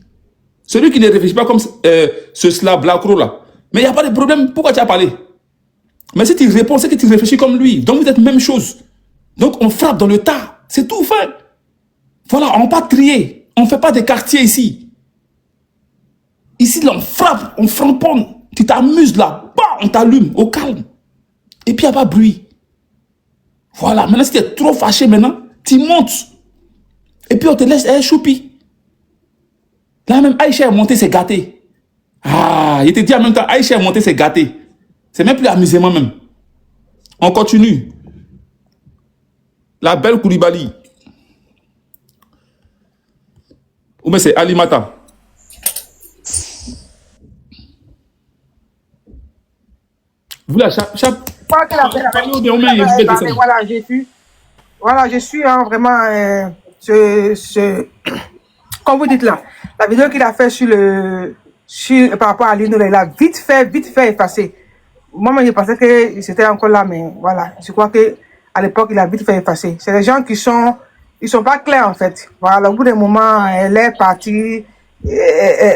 Celui qui ne réfléchit pas comme ce slave Blacro là. Mais il n'y a pas de problème. Pourquoi tu as parlé? Mais si tu réponds, c'est que tu réfléchis comme lui. Donc vous êtes même chose. Donc on frappe dans le tas. C'est tout fait. Voilà, on ne va pas trier. On ne fait pas des quartiers ici. Ici, là, on frappe, on framponne. Tu t'amuses là, bah, on t'allume au calme. Et puis il n'y a pas de bruit. Voilà, maintenant si tu es trop fâché maintenant, tu montes. Et puis on te laisse choupi. Là même, Aïcha est montée, c'est gâté. Ah, il te dit en même temps, Aïcha est montée, c'est gâté. C'est même plus amusement même. On continue. La belle Koulibaly. Ou bien c'est Alimata. Vous la chape. Voilà, je suis vraiment comme vous dites là, la vidéo qu'il a fait par rapport à Lino, il a vite fait effacer. Moi, je pensais que c'était encore là, mais voilà, je crois que à l'époque, il a vite fait effacer. C'est des gens qui sont pas clairs en fait. Voilà, au bout d'un moment, elle est partie,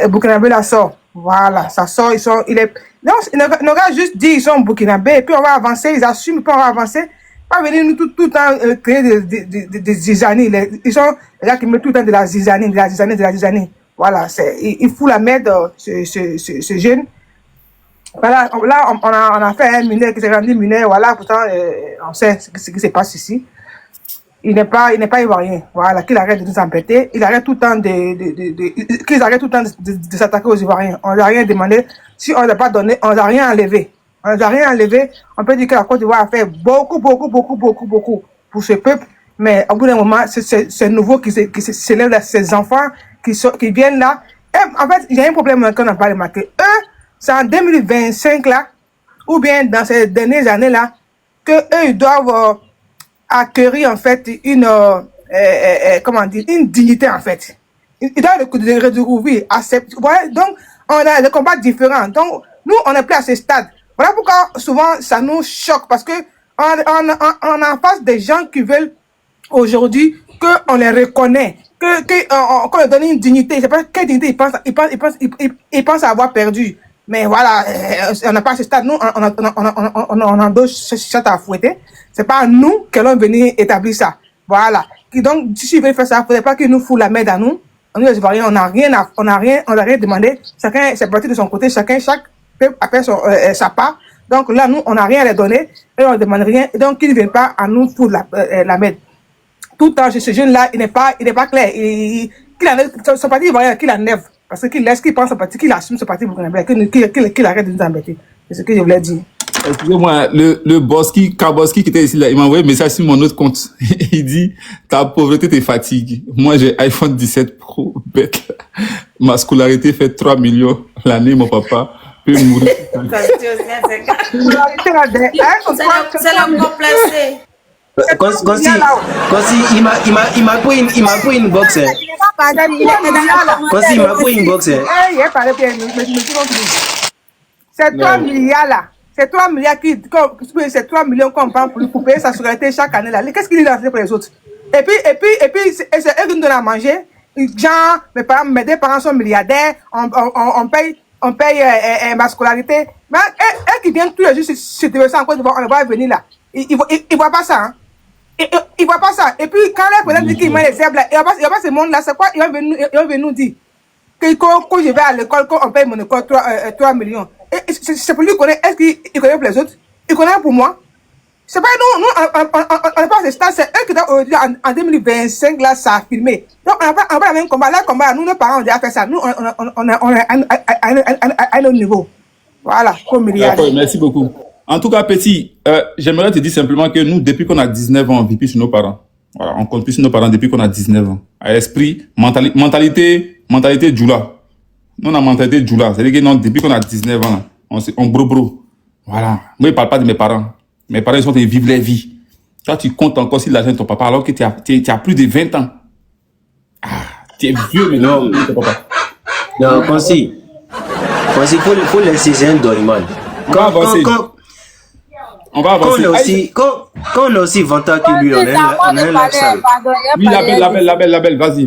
Burkinabé la sort. Voilà, ça sort, non, nos gars juste dit ils sont burkinabés, et puis on va avancer, ils assument, puis on va avancer. Pas venir nous tout le temps créer des zizanies. Ils sont les gars qui mettent tout le temps de la zizanie. Voilà, il fout la merde, ce jeune. Voilà, là, on a fait un mineur qui s'est rendu mineur, voilà, pourtant, on sait ce qui se passe ici. Il n'est pas ivoirien, voilà, qu'il arrête de nous embêter, qu'ils arrêtent tout le temps de s'attaquer aux Ivoiriens. On n'a rien demandé, si on n'a pas donné, on n'a rien enlevé. On peut dire que la Côte d'Ivoire a fait beaucoup pour ce peuple, mais au bout d'un moment, c'est nouveau qui s'élève là, ces enfants qui viennent là. Et, en fait, il y a un problème qu'on n'a pas remarqué. Eux, c'est en 2025 là, ou bien dans ces dernières années là, que eux ils doivent acquérir en fait une dignité en fait. Ils doivent le redécouvrir, accepter. Voilà, donc on a des combats différents. Donc nous on est plus à ce stade. Voilà pourquoi souvent ça nous choque parce que on a en face des gens qui veulent aujourd'hui qu'on les reconnaît, qu'on leur donne une dignité. Je sais pas quelle dignité ils pensent avoir perdu. Mais voilà, on n'a pas à ce stade. Nous, on a deux chats à fouetter. C'est pas nous qui allons venir établir ça. Voilà. Donc, si ils veulent faire ça, il ne faudrait pas qu'ils nous foutent la merde à nous. Nous, les Ivoiriens, on n'a rien demandé. Chacun, c'est parti de son côté. Chaque peuple a fait sa part. Donc là, nous, on n'a rien à les donner. Et on ne demande rien. Donc, qu'ils ne viennent pas à nous foutre la merde. Tout le temps, ce jeune-là, il n'est pas clair. Son parti ivoirien, qu'il enlève. Parce qu'il pense au parti, qu'il assume ce parti burkinabé, qu'il arrête de nous embêter. C'est ce que je voulais dire. Excusez-moi, le Kaboski qui était ici là, il m'a envoyé un message sur mon autre compte. Il dit, ta pauvreté te fatigue. Moi, j'ai iPhone 17 Pro, bête. Ma scolarité fait 3 millions l'année, mon papa peut mourir. C'est l'homme complacé. Quand il m'a pris une box. Quand il m'a pris une box. C'est 3 milliards là. C'est 3 milliards c'est 3 millions qu'on prend pour payer sa scolarité chaque année là. Qu'est-ce qu'il dit dans pour les autres? Et puis c'est eux qui nous donnent à manger. Genre, mes deux parents sont milliardaires. On paye ma scolarité. Mais eux qui viennent tous les jours se déverser en Côte d'Ivoire, on va venir là. Ils voient pas ça, hein. Il voit pas ça. Et puis, quand les présidents disent qu'il met les herbes là, il va pas ce monde-là, c'est quoi? Il va venir nous dire que quand je vais à l'école, quand on paye mon école 3 millions. Et c'est pour lui connaître. Est-ce qu'il connaît pour les autres? Il connaît pour moi? C'est pas nous, on n'est pas à ce stade, c'est eux qui doivent, en 2025, là, ça a filmé. Donc, on n'a pas le même combat. Là, le combat, nous, nos parents ont déjà fait ça. Nous, on est à notre niveau. Voilà, comme milliard. D'accord, merci beaucoup. En tout cas, Petit, j'aimerais te dire simplement que nous, depuis qu'on a 19 ans, on vit plus sur nos parents. Voilà, on compte plus sur nos parents depuis qu'on a 19 ans. À l'esprit, mentalité Djoula. Nous, on a mentalité Djoula. C'est-à-dire que non, depuis qu'on a 19 ans, on bro. Voilà. Moi, je ne parle pas de mes parents. Mes parents, ils sont en train de vivre leur vie. Toi, tu comptes encore sur l'argent de ton papa alors que tu as plus de 20 ans. Ah, tu es vieux, mais non, ton papa. Non, il faut laisser un Doriman. On va avancer. Quand on a aussi 20 ans que lui, on a un lifestyle. Oui, la belle, vas-y.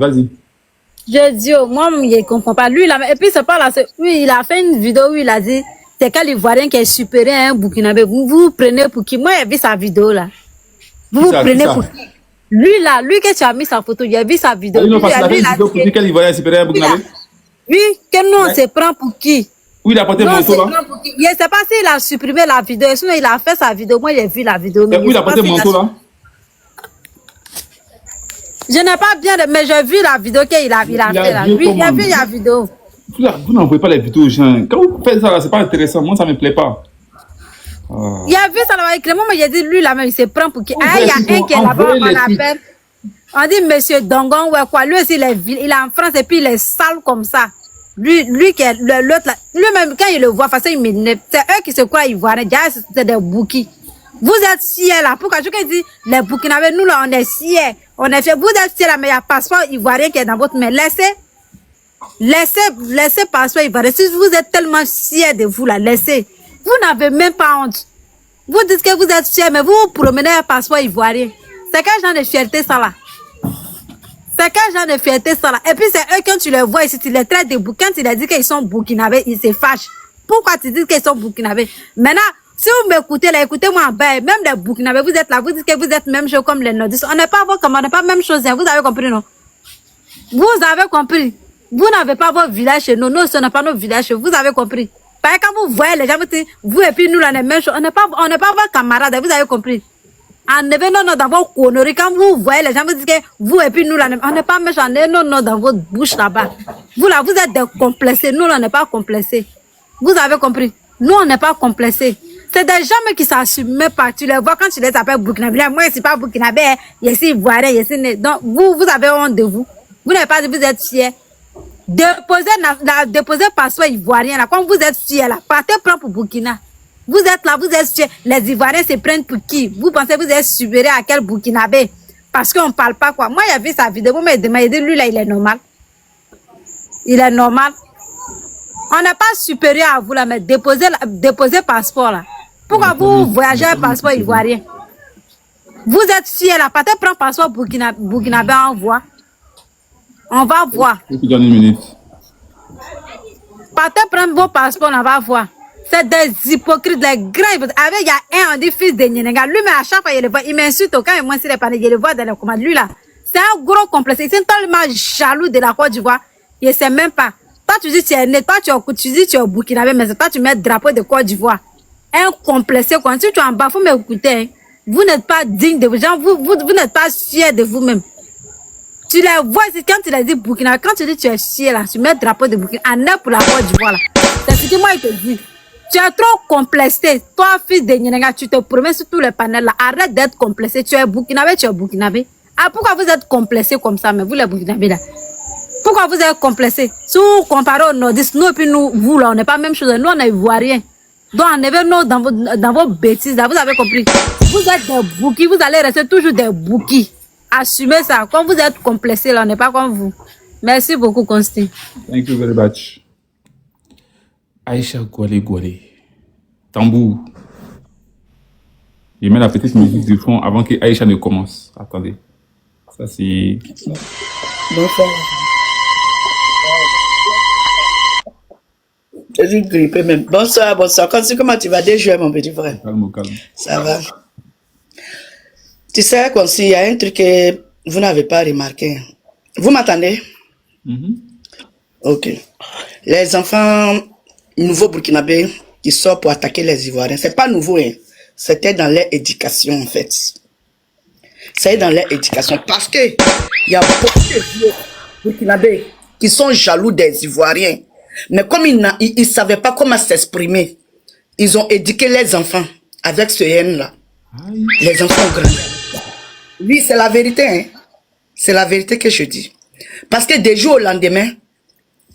Je dis, moi, je ne comprends pas. Lui, et puis, c'est pas là, lui, il a fait une vidéo où il a dit c'est quel Ivoirien qui est supérieur à un Burkinabé. Vous prenez pour qui? Moi, j'ai vu sa vidéo là. Vous prenez pour qui? Lui là, lui que tu as mis sa photo, j'ai vu sa vidéo. Non, parce qu'il a fait une vidéo pour dire quel Ivoirien est supérieur à un Burkinabé. Oui, que nous on se prend pour qui? Oui, il a porté manteau là. Je ne sais pas s'il a supprimé la vidéo, sinon il a fait sa vidéo. Moi, j'ai vu la vidéo. Oui, il a porté manteau là. Je n'ai pas bien, mais j'ai vu la vidéo qu'il a fait là. Oui, j'ai vu la vidéo. Vous n'envoyez pas les vidéos aux gens. Quand vous faites ça, c'est pas intéressant. Moi, ça me plaît pas. Il a vu ça là, avec le moment, j'ai dit, lui là, même, il se prend pour qui? Ah, il y a un qui est là-bas, on appelle. On dit, monsieur Dongon, ouais, quoi. Lui aussi, il est en France et puis il est sale comme ça. Lui qui est l'autre là. Lui-même, quand il le voit, face il m'énerve. C'est eux qui se croient ivoiriens. C'est des bouquis. Vous êtes fiers là. Pourquoi je dis, les Burkinabés, nous là, on est fiers. On est fiers. Vous êtes fiers là, mais il y a passeport ivoirien qui est dans votre main. Laissez passeport ivoirien. Si vous êtes tellement fiers de vous là, laissez. Vous n'avez même pas honte. Vous dites que vous êtes fiers, mais vous vous promenez un passeport ivoirien. C'est quel genre de fierté ça là? C'est quel genre de fierté ça là? Et puis c'est eux, quand tu les vois ici, tu les traites de bouquins, quand tu les dis qu'ils sont burkinabés, ils se fâchent. Pourquoi tu dis qu'ils sont burkinabés? Maintenant, si vous m'écoutez là, écoutez-moi en bas, même les burkinabés, vous êtes là, vous dites que vous êtes même chose comme les nordistes. On n'est pas vos commandes, on n'est pas même chose, hein. Vous avez compris, non? Vous avez compris. Vous n'avez pas vos villages chez nous, nous, ce n'est pas nos villages chez vous, vous avez compris. Parce que quand vous voyez les gens, vous et puis nous, là, on est même chose, on n'est pas vos camarades, vous avez compris. Enlevez non dans vos conneries. Quand vous voyez les gens, vous dites que vous et puis nous, là, on n'est pas méchants, non dans votre bouche là-bas. Vous là, vous êtes des complexés. Nous, là, on n'est pas complexés. Vous avez compris? Nous, on n'est pas complexés. C'est des gens qui s'assument même pas. Tu les vois quand tu les appelles Burkinabé. Moi, je suis pas Burkinabé. Je suis Ivoirien. Je suis né. Donc, vous avez honte de vous. Vous n'avez pas dit, vous êtes fiers. Déposez passeport ivoirien là. Quand vous êtes fiers là, partez prendre pour Burkina. Vous êtes là, vous êtes fiers. Les Ivoiriens se prennent pour qui? Vous pensez que vous êtes supérieur à quel Burkinabé? Parce qu'on ne parle pas quoi. Moi, j'ai vu sa vidéo, mais il m'a dit, lui là, il est normal. Il est normal. On n'est pas supérieur à vous là, mais déposez passeport là. Pourquoi vous voyagez un passeport ivoirien? Vous êtes fiers là, partez prendre passeport Burkinabé, on voit. On va voir. Donne une minute. Partez prendre vos passeports, on va voir. C'est des hypocrites, des grands hypocrites. Avec, il y a un, on dit fils de Nyenenga. Lui, mais à chaque fois, il le voit, il m'insulte quand il m'insulte les panneaux, il le voit dans les commandes. Lui, là, c'est un gros complexe. Il est tellement jaloux de la Côte d'Ivoire. Il ne sait même pas. Toi, tu dis, tu es né, toi, tu dis, tu es au Burkinabé, mais toi, tu mets le drapeau de Côte d'Ivoire. Un complexé, quand si tu es en bas, faut m'écouter, hein. Vous n'êtes pas digne de vous, gens, vous n'êtes pas fiers de vous-même. Tu les vois, quand tu les dis Burkina, quand tu dis tu es fier là, tu mets le drapeau de Burkina, en est pour la Côte d'Ivoire là. C'est ce que moi, il te dit. Tu es trop complexé. Toi, fils de Nyenenga, tu te promets sur tous les panels là. Arrête d'être complexé. Tu es Burkinabé, tu es Burkinabé. Ah, pourquoi vous êtes complexé comme ça, mais vous les Burkinabé là? Pourquoi vous êtes complexé? Si vous comparez aux nordistes, nous et puis nous, vous là, on n'est pas la même chose. Nous, on est ivoiriens. Donc, enlevez-nous dans vos bêtises là. Vous avez compris? Vous êtes des bouquis. Vous allez rester toujours des bouquis. Assumez ça. Quand vous êtes complexé là, on n'est pas comme vous. Merci beaucoup, Consti. Thank you very much. Aïcha Gwale. Tambour. Je mets la petite musique du fond avant que Aïcha ne commence. Attendez. Ça, c'est... Bonsoir. Je suis grippé même. Bonsoir. Comment tu vas? Déjouer, mon petit frère. Calme. Ça va. Tu sais, il y a un truc que vous n'avez pas remarqué. Vous m'entendez? Ok. Les enfants nouveaux burkinabés qui sortent pour attaquer les Ivoiriens, c'est pas nouveau, hein. C'était dans leur éducation, en fait. C'est dans leur éducation. Parce que il y a beaucoup de vieux burkinabés qui sont jaloux des Ivoiriens. Mais comme ils ne savaient pas comment s'exprimer, ils ont éduqué les enfants avec ce haine-là. Les enfants ont grandi. Oui, c'est la vérité, hein. C'est la vérité que je dis. Parce que des jours au lendemain,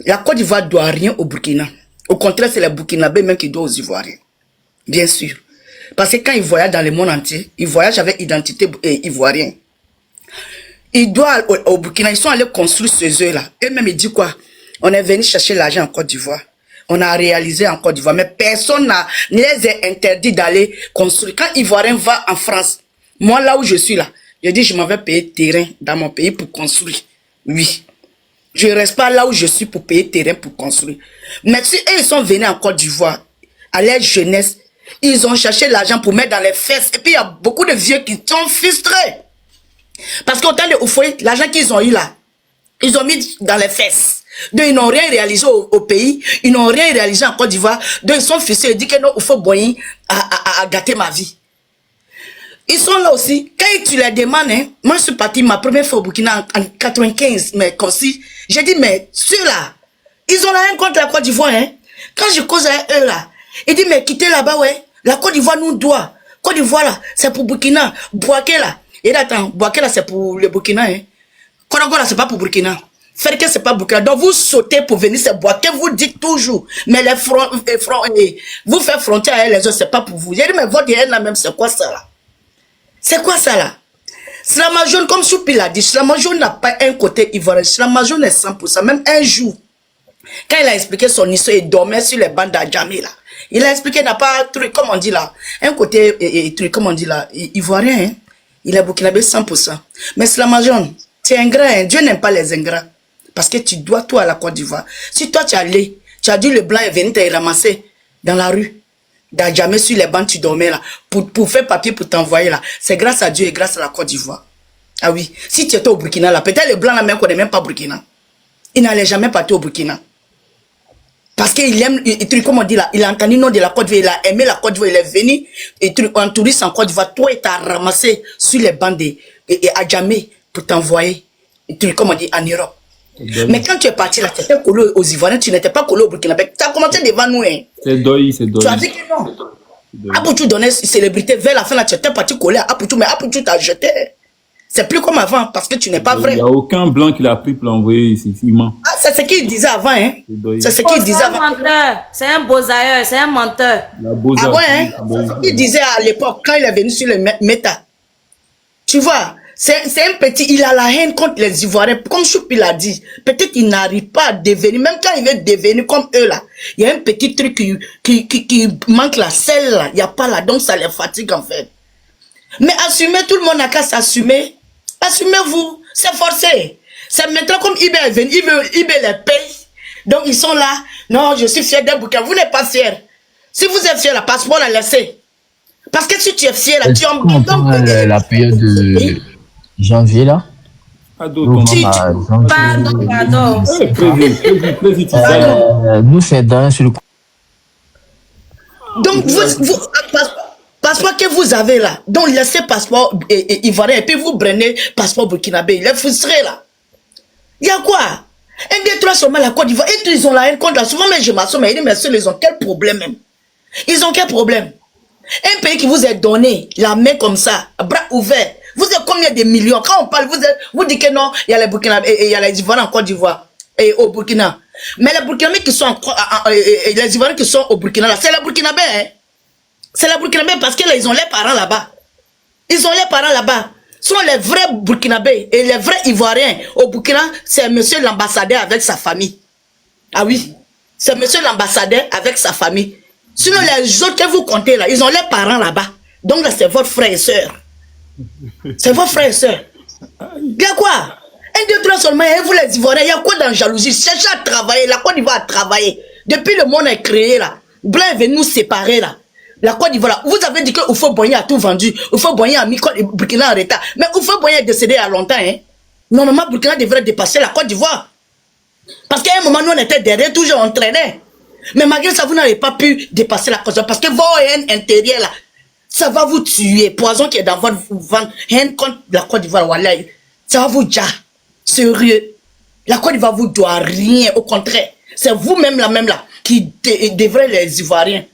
la Côte d'Ivoire ne doit rien au Burkina. Au contraire, c'est les Burkinabés même qui doivent aux Ivoiriens. Bien sûr. Parce que quand ils voyagent dans le monde entier, ils voyagent avec identité ivoirienne. Ils doivent au Burkina, ils sont allés construire ces œufs-là. Eux-mêmes, ils disent quoi? On est venu chercher l'argent en Côte d'Ivoire. On a réalisé en Côte d'Ivoire. Mais personne ne les a interdit d'aller construire. Quand Ivoirien va en France, moi là où je suis là, je dis je m'en vais payer terrain dans mon pays pour construire. Oui. Je ne reste pas là où je suis pour payer terrain pour construire. Mais si eux ils sont venus en Côte d'Ivoire, à leur jeunesse. Ils ont cherché l'argent pour mettre dans les fesses. Et puis, il y a beaucoup de vieux qui sont frustrés. Parce qu'au temps de Houphouët, l'argent qu'ils ont eu là, ils ont mis dans les fesses. Donc, ils n'ont rien réalisé au pays. Ils n'ont rien réalisé en Côte d'Ivoire. Donc, ils sont frustrés. Ils disent que non, Houphouët a gâté ma vie. Ils sont là aussi. Quand tu les demandes, hein, moi, je suis parti ma première fois au Burkina en 95, mais comme si, j'ai dit, mais ceux-là, ils ont la haine contre la Côte d'Ivoire, hein. Quand je cause avec eux là, ils disent, mais quittez là-bas, ouais. La Côte d'Ivoire nous doit. Côte d'Ivoire là, c'est pour Burkina. Boaké là. Et attends, Boaké là, c'est pour le Burkina, hein. Konago là, c'est pas pour Burkina. Ferke, c'est pas Burkina. Donc vous sautez pour venir, c'est Boaké, vous dites toujours. Mais les vous faites frontière avec les autres, c'est pas pour vous. J'ai dit, mais votre haine là même, c'est quoi ça là? C'est quoi ça là? Slama jaune, comme Choupi l'a dit, Slama jaune n'a pas un côté ivoirien. Slama jaune est 100%. Même un jour, quand il a expliqué son histoire, il dormait sur les bandes d'Adjamé là. Il a expliqué, il n'a pas truc, comme on dit là, un côté truc, comme on dit là, ivoirien, hein? Il est burkinabé 100%. Mais Slama jaune, tu es ingrat, hein? Dieu n'aime pas les ingrats. Parce que tu dois tout à la Côte d'Ivoire. Si toi tu as allé, tu as dit le blanc est venu te ramasser dans la rue, d'Adjamé sur les bancs, tu dormais là, pour faire papier pour t'envoyer là. C'est grâce à Dieu et grâce à la Côte d'Ivoire. Ah oui, si tu étais au Burkina là, peut-être le blanc là même qu'on n'est même pas Burkina. Il n'allait jamais partir au Burkina. Parce qu'il aime, comme on dit là, il a entendu le nom de la Côte d'Ivoire, il a aimé la Côte d'Ivoire, il est venu, en touriste en Côte d'Ivoire, toi il t'a ramassé sur les bancs d'Adjamé pour t'envoyer, comme on dit, en Europe. Mais quand tu es parti là, tu étais collé aux Ivoiriens, tu n'étais pas collé au Burkina. Tu as commencé devant nous. Hein. C'est Doyi, c'est Doyi. Tu as dit que non. Apoutou donnait célébrité. Vers la fin là, tu étais parti collé à Apoutou, mais Apoutou t'a jeté. C'est plus comme avant, parce que tu n'es pas vrai. Il n'y a aucun blanc qui l'a pris pour l'envoyer ici. Il ment. Ah, c'est ce qu'il disait avant. Hein. C'est ce qu'il disait avant. C'est un bosailleur, c'est un menteur. Ah ouais, hein. C'est ce qu'il disait à l'époque, quand il est venu sur le méta. Tu vois, c'est un petit, il a la haine contre les Ivoiriens. Comme Choupi l'a dit, peut-être il n'arrive pas à devenir, même quand il veut devenir comme eux là, il y a un petit truc qui manque la selle là, il n'y a pas là, donc ça les fatigue en fait. Mais assumez, tout le monde n'a qu'à s'assumer. Assumez-vous, c'est forcé. C'est maintenant comme Ibé est venu, Ibé les paye. Donc ils sont là, non, je suis fier d'un bouquin. Vous n'êtes pas fier. Si vous êtes fier, la passeport la laissez. Parce que si tu es fier, là, tu en la période de janvier là. Pardon. Nous c'est dans sur le. Donc vous passeport que vous avez là, donc laissez passeport ivoirien et puis vous prenez passeport burkinabé. Il est frustré là. Il y a quoi? Un, deux, trois seulement la Côte d'Ivoire. Et ils ont la haine contre la. Souvent mais je m'assomme, mais ils ont quel problème même? Ils ont quel problème? Un pays qui vous est donné la main comme ça, bras ouverts. Vous êtes combien de millions? Quand on parle, vous dites que non, il y a les Burkinabés et il y a les Ivoiriens en Côte d'Ivoire et au Burkina. Mais les Burkinabés qui sont les Ivoiriens qui sont au Burkina là, c'est les Burkinabés, hein? C'est les Burkinabés parce qu'ils ont les parents là-bas. Ils ont les parents là-bas. Ce sont les vrais Burkinabés et les vrais Ivoiriens. Au Burkina, c'est monsieur l'ambassadeur avec sa famille. Ah oui, c'est monsieur l'ambassadeur avec sa famille. Sinon, les autres que vous comptez là, ils ont les parents là-bas. Donc là, c'est votre frère et soeur. C'est votre frère et soeur. Il y a quoi? Un, deux, trois seulement, et vous les Ivoiriens, il y a quoi dans la jalousie? Cherchez à travailler, la Côte d'Ivoire a travaillé. Depuis le monde est créé là, Blanc est venu nous séparer là. La Côte d'Ivoire, vous avez dit que Oufo Boigny a tout vendu. Oufo Boigny a mis Burkina en retard. Mais Oufo Boigny est décédé il y a longtemps. Hein? Normalement, Burkina devrait dépasser la Côte d'Ivoire. Parce qu'à un moment, nous on était derrière, toujours on traînait. Mais malgré ça, vous n'avez pas pu dépasser la Côte d'Ivoire. Parce que vos haines intérieures là, ça va vous tuer. Poison qui est dans votre ventre, haine contre la Côte d'Ivoire, voilà, ça va vous dire. Sérieux. La Côte d'Ivoire vous doit rien. Au contraire, c'est vous-même là, qui devrez les Ivoiriens.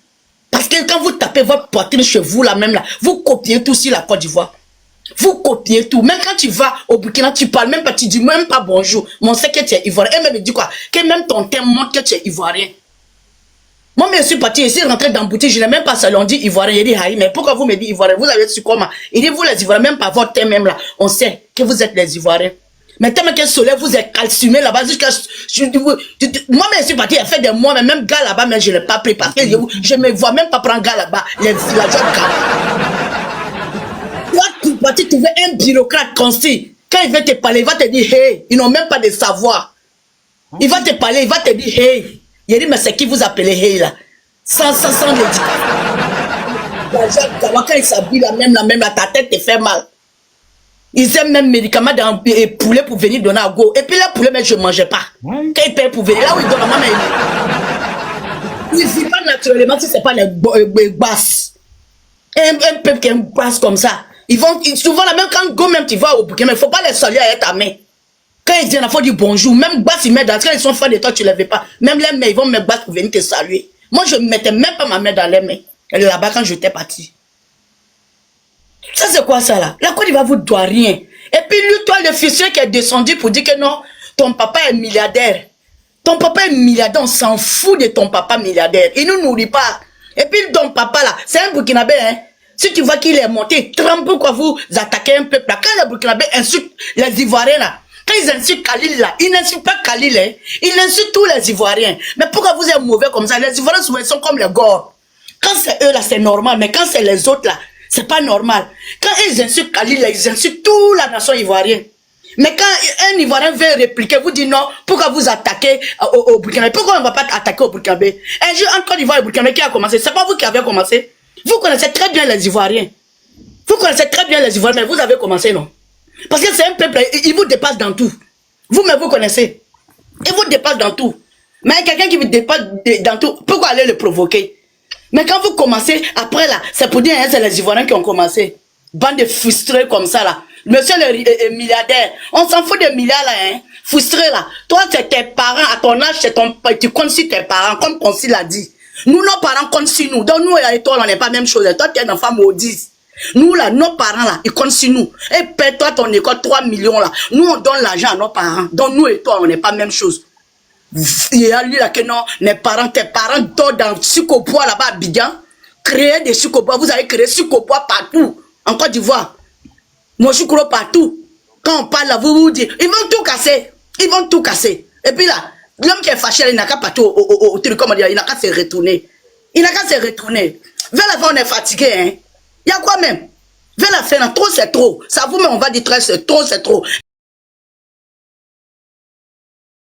Parce que quand vous tapez votre poitrine chez vous là même là, vous copiez tout sur la Côte d'Ivoire. Vous copiez tout. Même quand tu vas au Burkina, tu parles même pas, tu dis même pas bonjour. Mais on sait que tu es Ivoirien. Et même il dit quoi? Que même ton thème montre que tu es Ivoirien. Moi, je suis parti ici, rentré dans la boutique, je n'ai même pas ça. On dit Ivoirien. Il dit, Haï, mais pourquoi vous me dites Ivoirien? Vous avez su comment? Il dit, vous les Ivoiriens, même pas votre thème même là. On sait que vous êtes les Ivoiriens. Mais tellement que le soleil vous est calciné là-bas, jusqu'à. Moi-même, je suis parti, il a fait des mois, mais même gars là-bas, mais je ne l'ai pas pris parce que je ne me vois même pas prendre gars là-bas, les villageois gars. Toi, tu es parti trouver un bureaucrate concis. Quand il va te parler, il va te dire, hey, ils n'ont même pas de savoir. Il va te parler, il va te dire, hey. Il dit, mais c'est qui vous appelez hey là? Sans l'éducation. Quand ils s'habillent la même, ta tête te fait mal. Ils aiment même médicaments dans et poulet pour venir donner à go. Et puis le poulet, mais je ne mangeais pas. Quand ils payent pour venir, là où ils donnent à maman, ils ne vivent pas naturellement si ce n'est pas les basses. Un peuple qui est une basse comme ça. Souvent, là, même quand go, même tu vas au bouquet, mais il ne faut pas les saluer avec ta main. Quand ils viennent, il faut dire bonjour. Même basse, ils mettent dans. Quand ils sont fans de toi, tu ne les fais pas. Même les mains, ils vont mettre basse pour venir te saluer. Moi, je ne mettais même pas ma main dans les mains. Elle est là-bas quand j'étais parti. Ça, c'est quoi ça là? La Côte d'Ivoire vous doit rien. Et puis lui, toi, le fils qui est descendu pour dire que non, ton papa est milliardaire. Ton papa est milliardaire, on s'en fout de ton papa milliardaire. Il ne nous nourrit pas. Et puis ton papa là, c'est un Burkinabé, hein. Si tu vois qu'il est monté, trempe, pourquoi vous attaquez un peuple là? Quand les Burkinabés insultent les Ivoiriens là, quand ils insultent Khalil là, ils n'insultent pas Khalil, hein. Ils insultent tous les Ivoiriens. Mais pourquoi vous êtes mauvais comme ça? Les Ivoiriens souvent sont comme les Gors. Quand c'est eux là, c'est normal, mais quand c'est les autres là, c'est pas normal. Quand ils insultent Khalil, ils insultent toute la nation ivoirienne. Mais quand un Ivoirien veut répliquer, vous dites non, pourquoi vous attaquez au Burkina? Pourquoi on ne va pas attaquer au Burkina? Un jour, en Côte d'Ivoire et au Burkina, qui a commencé? C'est pas vous qui avez commencé. Vous connaissez très bien les Ivoiriens. Vous connaissez très bien les Ivoiriens, mais vous avez commencé, non? Parce que c'est un peuple, il vous dépasse dans tout. Vous-même, vous connaissez. Il vous dépasse dans tout. Mais quelqu'un qui vous dépasse dans tout, pourquoi aller le provoquer? Mais quand vous commencez, après là, c'est pour dire, hein, c'est les Ivoiriens qui ont commencé. Bande de frustrés comme ça là. Monsieur le milliardaire, on s'en fout des milliards là, hein. Frustré là. Toi, c'est tes parents, à ton âge, c'est ton, tu comptes sur tes parents, comme Concy l'a dit. Nous, nos parents comptent sur nous. Donc nous et toi, on n'est pas la même chose. Toi, tu es un enfant maudit. Nous là, nos parents là, ils comptent sur nous. Et paie-toi ton école 3 millions là. Nous, on donne l'argent à nos parents. Donc nous et toi, on n'est pas la même chose. Il y a lui là que non, tes parents donnent dans Sucopois là-bas à Abidjan, créer des Sucopois, vous avez créé Sucopois partout, en Côte d'Ivoire. Moi je crois partout. Quand on parle là, vous dites, ils vont tout casser, ils vont tout casser. Et puis là, l'homme qui est fâché, il n'a qu'à partir au truc, comment dire, il n'a qu'à se retourner. Il n'a qu'à se retourner. Vers la fin, on est fatigué, hein. Il y a quoi même? Vers la fin, trop c'est trop. Ça vous met, on va dire, c'est trop, c'est trop.